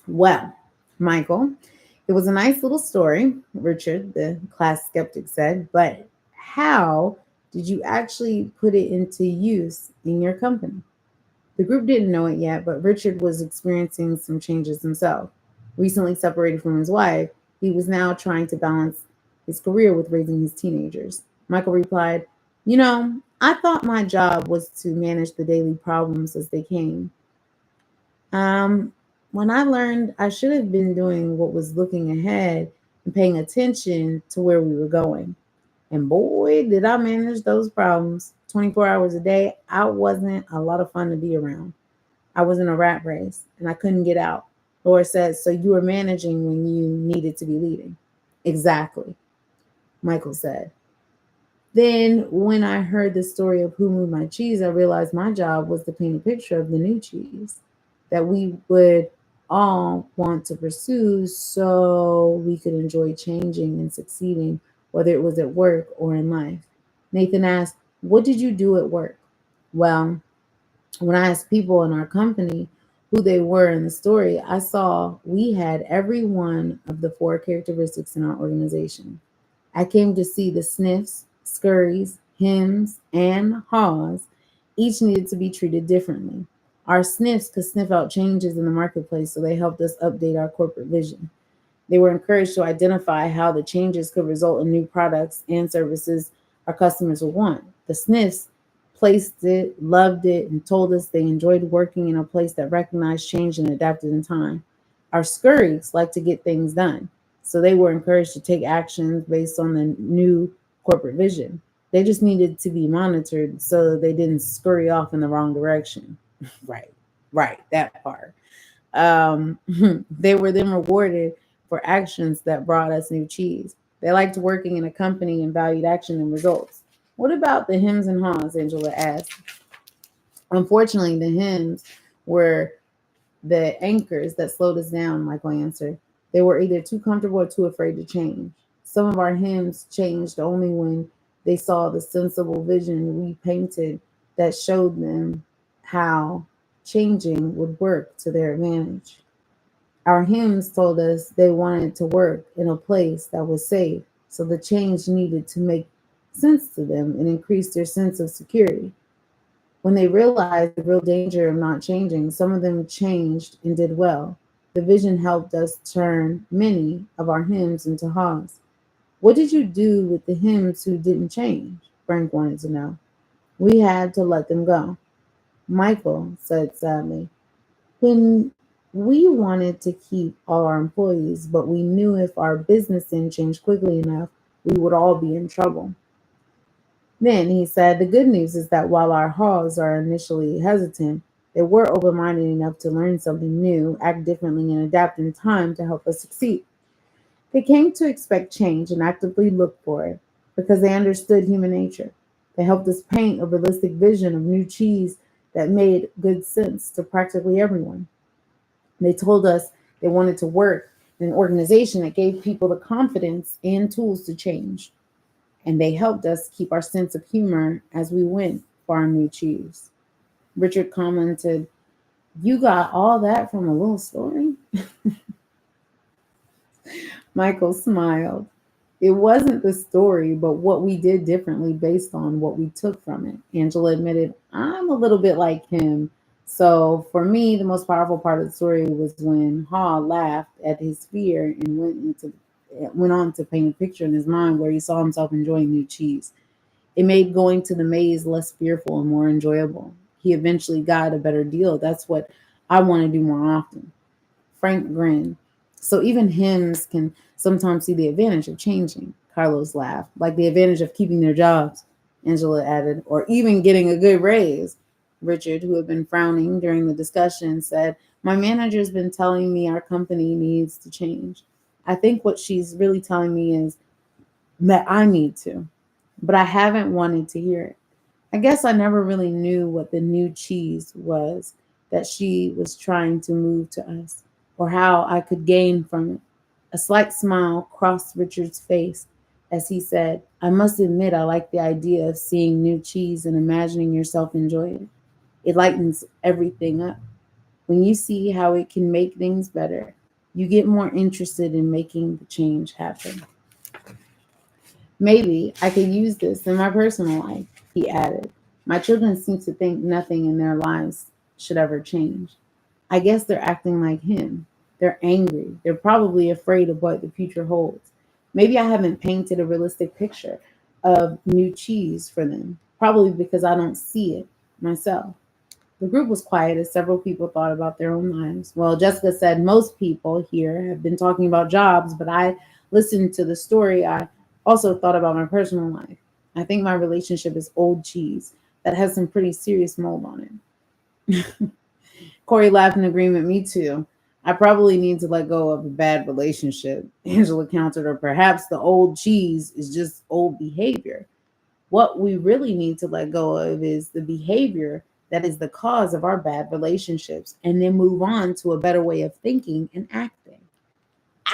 Well, Michael, it was a nice little story, Richard, the class skeptic said, but how did you actually put it into use in your company? The group didn't know it yet, but Richard was experiencing some changes himself. Recently separated from his wife, he was now trying to balance his career with raising his teenagers. Michael replied, I thought my job was to manage the daily problems as they came. Um, when I learned I should have been doing what was looking ahead and paying attention to where we were going. And boy, did I manage those problems 24 hours a day. I wasn't a lot of fun to be around. I was in a rat race and I couldn't get out. Laura said, so you were managing when you needed to be leading. Exactly, Michael said. Then, when I heard the story of Who Moved My Cheese, I realized my job was to paint a picture of the new cheese that we would all want to pursue so we could enjoy changing and succeeding, whether it was at work or in life. Nathan asked, what did you do at work? Well, when I asked people in our company who they were in the story, I saw we had every one of the four characteristics in our organization. I came to see the sniffs, scurries, hems, and haws. Each needed to be treated differently. Our sniffs could sniff out changes in the marketplace, so they helped us update our corporate vision. They were encouraged to identify how the changes could result in new products and services our customers would want. The sniffs placed it, loved it, and told us they enjoyed working in a place that recognized change and adapted in time. Our scurries like to get things done, so they were encouraged to take actions based on the new corporate vision. They just needed to be monitored so they didn't scurry off in the wrong direction. Right, right, that part. Um, they were then rewarded for actions that brought us new cheese. They liked working in a company and valued action and results. What about the hems and haws? Angela asked. Unfortunately, the hems were the anchors that slowed us down, Michael answered. They were either too comfortable or too afraid to change. Some of our hymns changed only when they saw the sensible vision we painted that showed them how changing would work to their advantage. Our hymns told us they wanted to work in a place that was safe, so the change needed to make sense to them and increase their sense of security. When they realized the real danger of not changing, some of them changed and did well. The vision helped us turn many of our hymns into haws. What did you do with the hymns who didn't change? Frank wanted to know. We had to let them go. Michael said sadly, when we wanted to keep all our employees, but we knew if our business didn't change quickly enough, we would all be in trouble. Then he said, the good news is that while our haws are initially hesitant, they were open minded enough to learn something new, act differently, and adapt in time to help us succeed. They came to expect change and actively look for it because they understood human nature. They helped us paint a realistic vision of new cheese that made good sense to practically everyone. They told us they wanted to work an organization that gave people the confidence and tools to change. And they helped us keep our sense of humor as we went for our new cheese. Richard commented, "You got all that from a little story?" Michael smiled. "It wasn't the story, but what we did differently based on what we took from it." Angela admitted, "I'm a little bit like him. So for me, the most powerful part of the story was when Haw laughed at his fear and went on to paint a picture in his mind where he saw himself enjoying new cheese. It made going to the maze less fearful and more enjoyable. He eventually got a better deal. That's what I want to do more often." Frank grinned. "So even hymns can sometimes see the advantage of changing." Carlos laughed. "Like the advantage of keeping their jobs," Angela added, "or even getting a good raise." Richard, who had been frowning during the discussion, said, "My manager's been telling me our company needs to change. I think what she's really telling me is that I need to, but I haven't wanted to hear it. I guess I never really knew what the new cheese was that she was trying to move to us, or how I could gain from it." A slight smile crossed Richard's face as he said, "I must admit I like the idea of seeing new cheese and imagining yourself enjoy it. It lightens everything up. When you see how it can make things better, you get more interested in making the change happen. Maybe I could use this in my personal life," he added. "My children seem to think nothing in their lives should ever change. I guess they're acting like him. They're angry. They're probably afraid of what the future holds. Maybe I haven't painted a realistic picture of new cheese for them, probably because I don't see it myself." The group was quiet as several people thought about their own lives. Well, Jessica said, "Most people here have been talking about jobs, but I listened to the story. I also thought about my personal life. I think my relationship is old cheese that has some pretty serious mold on it." Corey laughed in agreement. "Me too. I probably need to let go of a bad relationship," Angela countered, "or perhaps the old cheese is just old behavior. What we really need to let go of is the behavior that is the cause of our bad relationships, and then move on to a better way of thinking and acting."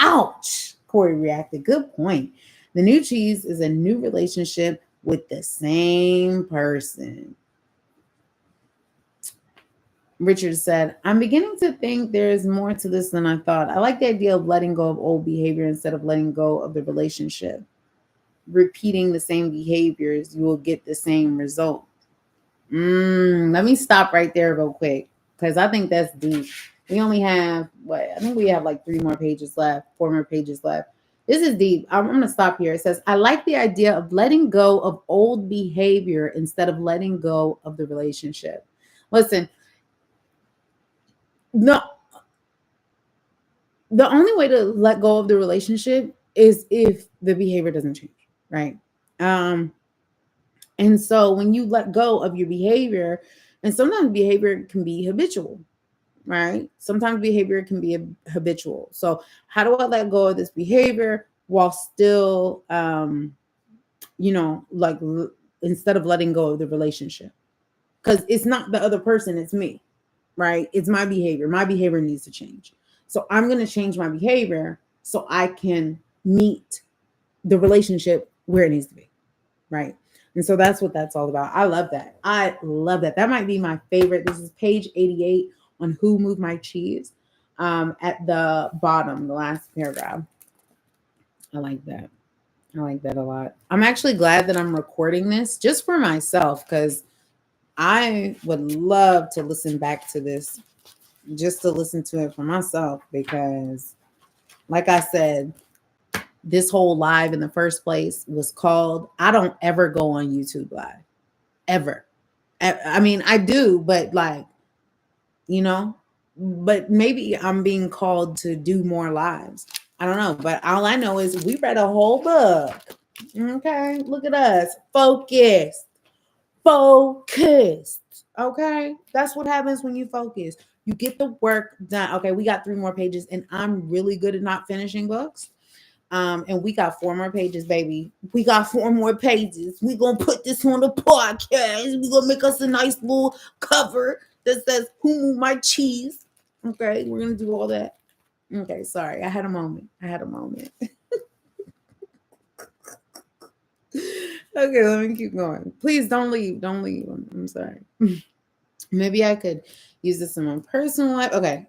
"Ouch," Corey reacted. "Good point. The new cheese is a new relationship with the same person." Richard said, "I'm beginning to think there is more to this than I thought. I like the idea of letting go of old behavior instead of letting go of the relationship. Repeating the same behaviors, you will get the same result." Let me stop right there real quick because I think that's deep. We only have what I think we have like 4 more pages left. This is deep. I'm going to stop here. It says, "I like the idea of letting go of old behavior instead of letting go of the relationship." Listen, no, the only way to let go of the relationship is if the behavior doesn't change, right? Um, and so when you let go of your behavior, and sometimes behavior can be habitual, right? Sometimes behavior can be habitual. So how do I let go of this behavior while still, like instead of letting go of the relationship? Because it's not the other person, it's me, right? It's my behavior. My behavior needs to change. So I'm going to change my behavior so I can meet the relationship where it needs to be, right? And so that's what that's all about. I love that. I love that. That might be my favorite. This is page 88 on Who Moved My Cheese. At the bottom, the last paragraph. I like that. I like that a lot. I'm actually glad that I'm recording this just for myself because I would love to listen back to this, just to listen to it for myself because, like I said, this whole live in the first place was called, I don't ever go on YouTube live, ever. I mean, I do, but like, you know, but maybe I'm being called to do more lives. I don't know, but all I know is we read a whole book. Okay, look at us, focused. Okay, that's what happens when you focus. You get the work done. Okay, we got 3 more pages, and I'm really good at not finishing books. And we got 4 more pages, baby. We got 4 more pages. We gonna put this on the podcast. We gonna make us a nice little cover that says "Who Moved My Cheese." Okay, we're gonna do all that. Okay, sorry. I had a moment. I had a moment. Okay, let me keep going. Please don't leave. Don't leave. I'm sorry. Maybe I could use this in my personal life. Okay,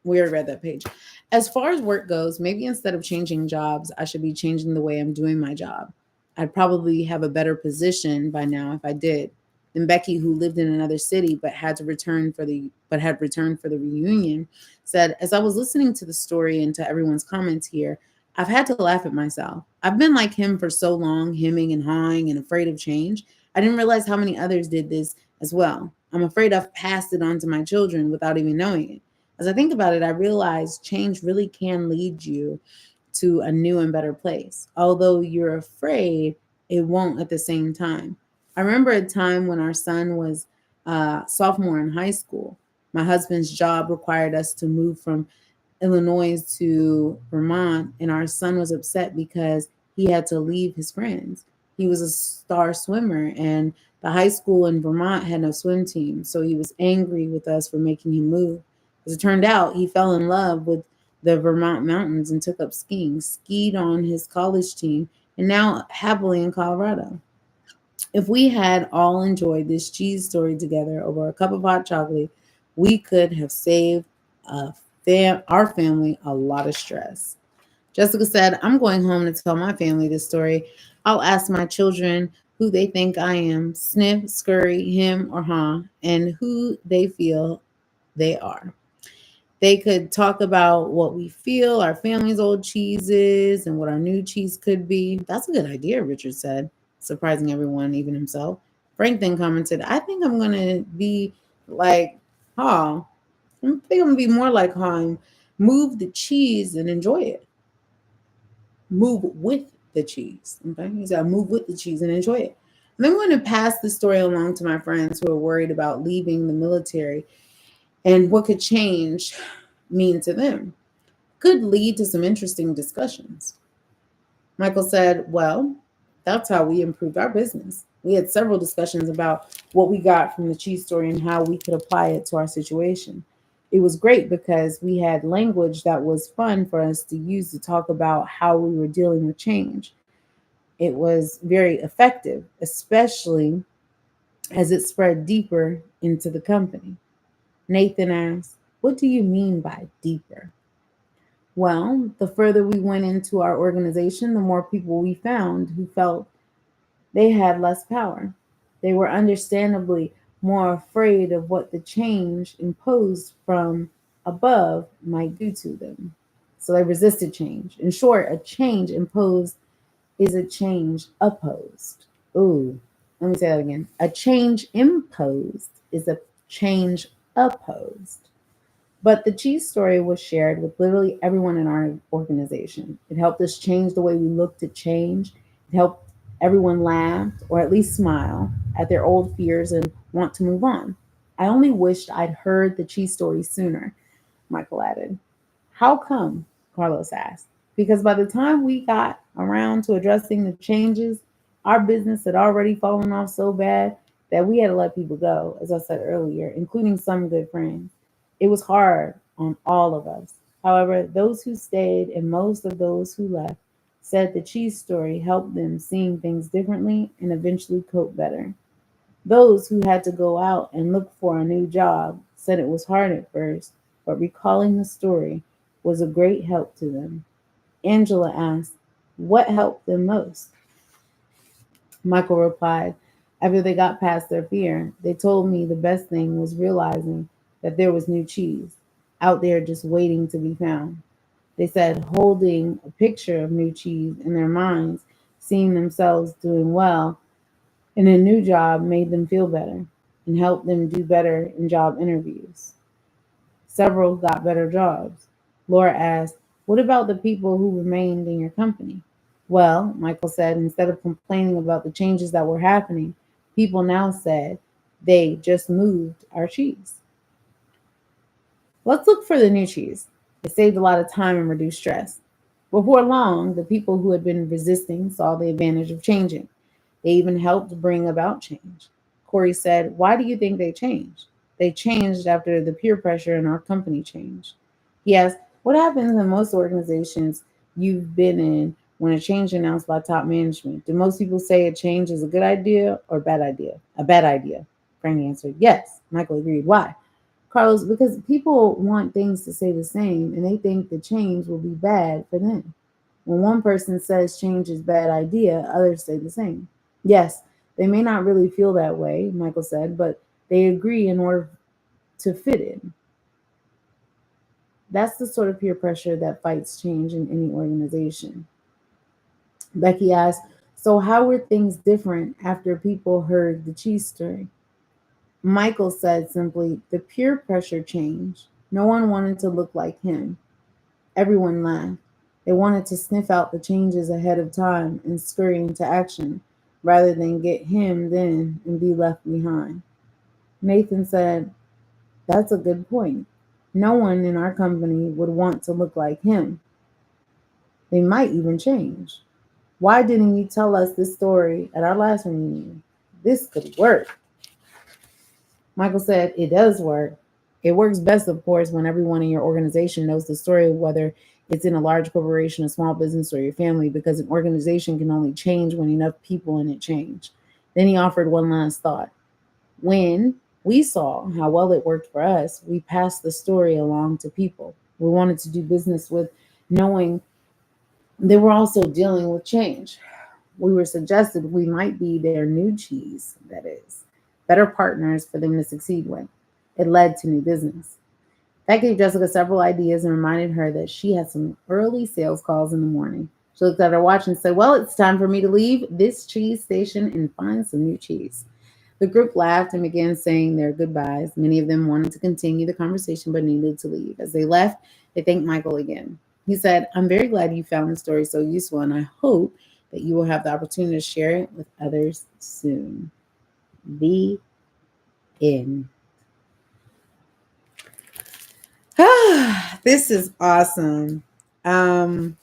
we already read that page. As far as work goes, maybe instead of changing jobs, I should be changing the way I'm doing my job. I'd probably have a better position by now if I did than Becky, who lived in another city but had returned for the reunion, said, as I was listening to the story and to everyone's comments here, I've had to laugh at myself. I've been like him for so long, hemming and hawing and afraid of change. I didn't realize how many others did this as well. I'm afraid I've passed it on to my children without even knowing it. As I think about it, I realize change really can lead you to a new and better place. Although you're afraid, it won't at the same time. I remember a time when our son was a sophomore in high school. My husband's job required us to move from Illinois to Vermont, and our son was upset because he had to leave his friends. He was a star swimmer, and the high school in Vermont had no swim team, so he was angry with us for making him move. As it turned out, he fell in love with the Vermont mountains and took up skiing, skied on his college team, and now happily in Colorado. If we had all enjoyed this cheese story together over a cup of hot chocolate, we could have saved our family a lot of stress. Jessica said, I'm going home to tell my family this story. I'll ask my children who they think I am, sniff, scurry, him, or huh, and who they feel they are. They could talk about what we feel, our family's old cheeses, and what our new cheese could be. That's a good idea, Richard said, surprising everyone, even himself. Frank then commented, I think I'm going to be like, huh. I think I'm going to be more like Han. Move the cheese and enjoy it. Move with the cheese. Okay. He said, move with the cheese and enjoy it. And I'm going to pass the story along to my friends who are worried about leaving the military and what could change mean to them. Could lead to some interesting discussions. Michael said, well, that's how we improved our business. We had several discussions about what we got from the cheese story and how we could apply it to our situation. It was great because we had language that was fun for us to use to talk about how we were dealing with change. It was very effective, especially as it spread deeper into the company. Nathan asked, what do you mean by deeper? Well, the further we went into our organization, the more people we found who felt they had less power. They were understandably more afraid of what the change imposed from above might do to them. So they resisted change. In short, a change imposed is a change opposed. Ooh, let me say that again. A change imposed is a change opposed. But the cheese story was shared with literally everyone in our organization. It helped us change the way we looked at change. It helped everyone laugh or at least smile at their old fears and want to move on. I only wished I'd heard the cheese story sooner, Michael added. How come? Carlos asked. Because by the time we got around to addressing the changes, our business had already fallen off so bad that we had to let people go, as I said earlier, including some good friends. It was hard on all of us. However, those who stayed and most of those who left said the cheese story helped them seeing things differently and eventually cope better. Those who had to go out and look for a new job said it was hard at first, but recalling the story was a great help to them. Angela asked, what helped them most? Michael replied, after they got past their fear, they told me the best thing was realizing that there was new cheese out there just waiting to be found. They said holding a picture of new cheese in their minds, seeing themselves doing well in a new job made them feel better and helped them do better in job interviews. Several got better jobs. Laura asked, what about the people who remained in your company? Well, Michael said, instead of complaining about the changes that were happening, people now said they just moved our cheese. Let's look for the new cheese. It saved a lot of time and reduced stress. Before long, the people who had been resisting saw the advantage of changing. They even helped bring about change. Corey said, why do you think they changed? They changed after the peer pressure in our company changed. He asked, What happens in most organizations you've been in when a change announced by top management? Do most people say a change is a good idea or bad idea? A bad idea. Frank answered, yes. Michael agreed. Why? Carlos, because people want things to stay the same and they think the change will be bad for them. When one person says change is a bad idea, others say the same. Yes, they may not really feel that way, Michael said, but they agree in order to fit in. That's the sort of peer pressure that fights change in any organization. Becky asked, so how were things different after people heard the cheese story? Michael said simply, the peer pressure changed. No one wanted to look like him. Everyone laughed. They wanted to sniff out the changes ahead of time and scurry into action rather than get hemmed in and be left behind. Nathan said, that's a good point. No one in our company would want to look like him. They might even change. Why didn't you tell us this story at our last reunion? This could work. Michael said, it does work. It works best, of course, when everyone in your organization knows the story, whether it's in a large corporation, a small business, or your family, because an organization can only change when enough people in it change. Then he offered one last thought. When we saw how well it worked for us, we passed the story along to people. We wanted to do business with knowing they were also dealing with change. We were suggested we might be their new cheese, that is, better partners for them to succeed with. It led to new business. That gave Jessica several ideas and reminded her that she had some early sales calls in the morning. She looked at her watch and said, well, it's time for me to leave this cheese station and find some new cheese. The group laughed and began saying their goodbyes. Many of them wanted to continue the conversation but needed to leave. As they left, they thanked Michael again. He said, I'm very glad you found the story so useful, and I hope that you will have the opportunity to share it with others soon. The end. This is awesome. Um,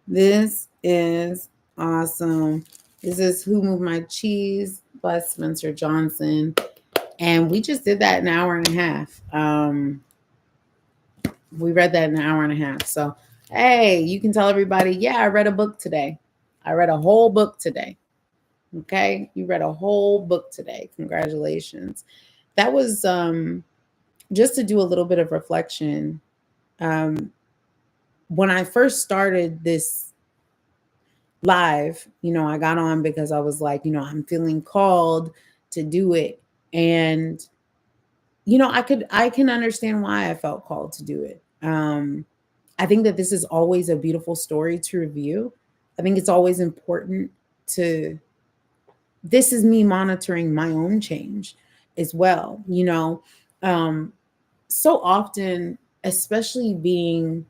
this is awesome. This is Who Moved My Cheese by Spencer Johnson. And we just did that in an hour and a half. We read that in an hour and a half. So, hey, you can tell everybody, yeah, I read a book today. I read a whole book today. Okay. You read a whole book today. Congratulations. That was just to do a little bit of reflection. When I first started this live, I got on because I was like, I'm feeling called to do it. And I can understand why I felt called to do it. I think that this is always a beautiful story to review. I think it's always important to, this is me monitoring my own change as well. So often, especially being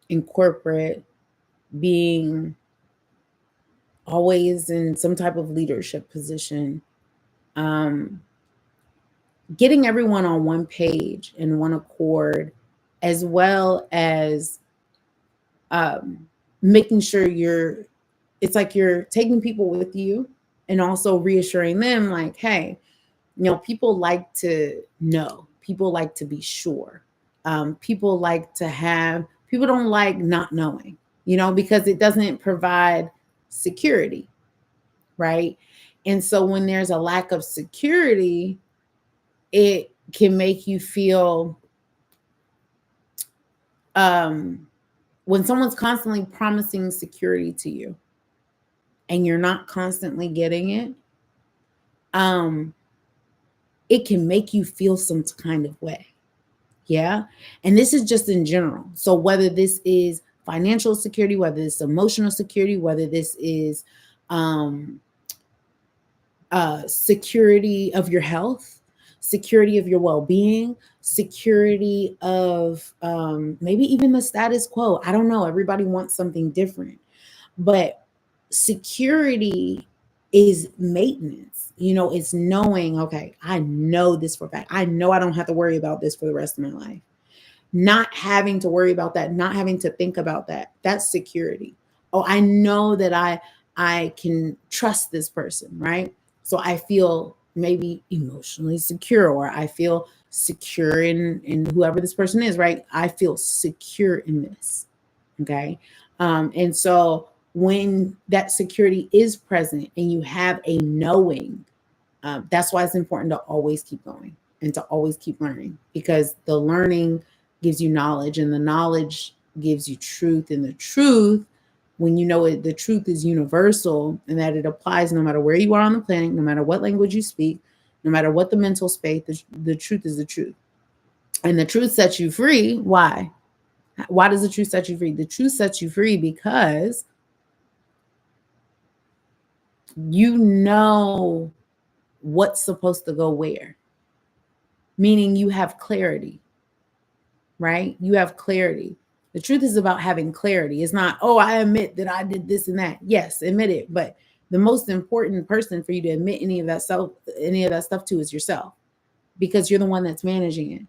in corporate, being always in some type of leadership position, getting everyone on one page and one accord, as well as making sure it's like you're taking people with you and also reassuring them like, hey, people like to know, people like to be sure. People don't like not knowing, because it doesn't provide security, right? And so when there's a lack of security, it can make you feel, when someone's constantly promising security to you and you're not constantly getting it, it can make you feel some kind of way. Yeah. And this is just in general. So whether this is financial security, whether it's emotional security, whether this is security of your health, security of your well-being, security of maybe even the status quo. I don't know. Everybody wants something different. But security is maintenance. It's knowing, okay, I know this for a fact. I know I don't have to worry about this for the rest of my life. Not having to worry about that, not having to think about that. That's security. Oh, I know that I can trust this person, right? So I feel maybe emotionally secure, or I feel secure in whoever this person is, right? I feel secure in this. Okay. And so when that security is present and you have a knowing, that's why it's important to always keep going and to always keep learning, because the learning gives you knowledge, and the knowledge gives you truth, and the truth, when you know it, the truth is universal and that it applies no matter where you are on the planet, no matter what language you speak, no matter what the mental space, the truth is the truth. And the truth sets you free. Why? Why does the truth set you free? The truth sets you free because you know what's supposed to go where, meaning you have clarity, right? You have clarity. The truth is about having clarity. It's not, oh, I admit that I did this and that. Yes, admit it. But the most important person for you to admit any of that stuff to is yourself, because you're the one that's managing it,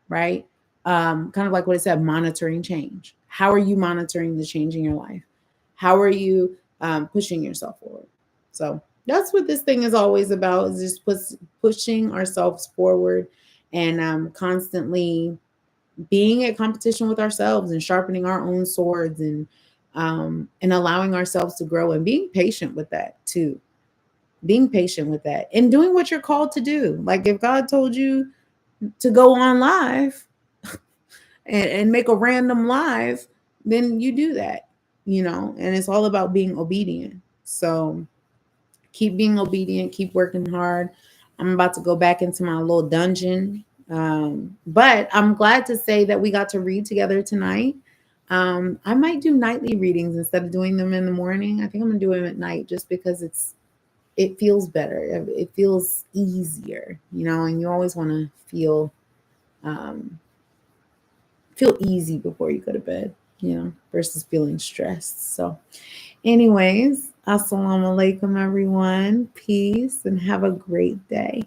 right? Kind of like what it said, monitoring change. How are you monitoring the change in your life? How are you pushing yourself forward? So that's what this thing is always about, is just pushing ourselves forward, and constantly being at competition with ourselves and sharpening our own swords, and allowing ourselves to grow, and being patient with that too. Being patient with that and doing what you're called to do. Like if God told you to go on live and make a random live, then you do that, and it's all about being obedient. So keep being obedient, keep working hard. I'm about to go back into my little dungeon. But I'm glad to say that we got to read together tonight. I might do nightly readings instead of doing them in the morning. I think I'm gonna do them at night just because it feels better. It feels easier, and you always want to um, feel easy before you go to bed, versus feeling stressed. So, anyways, assalamu alaikum, everyone. Peace and have a great day.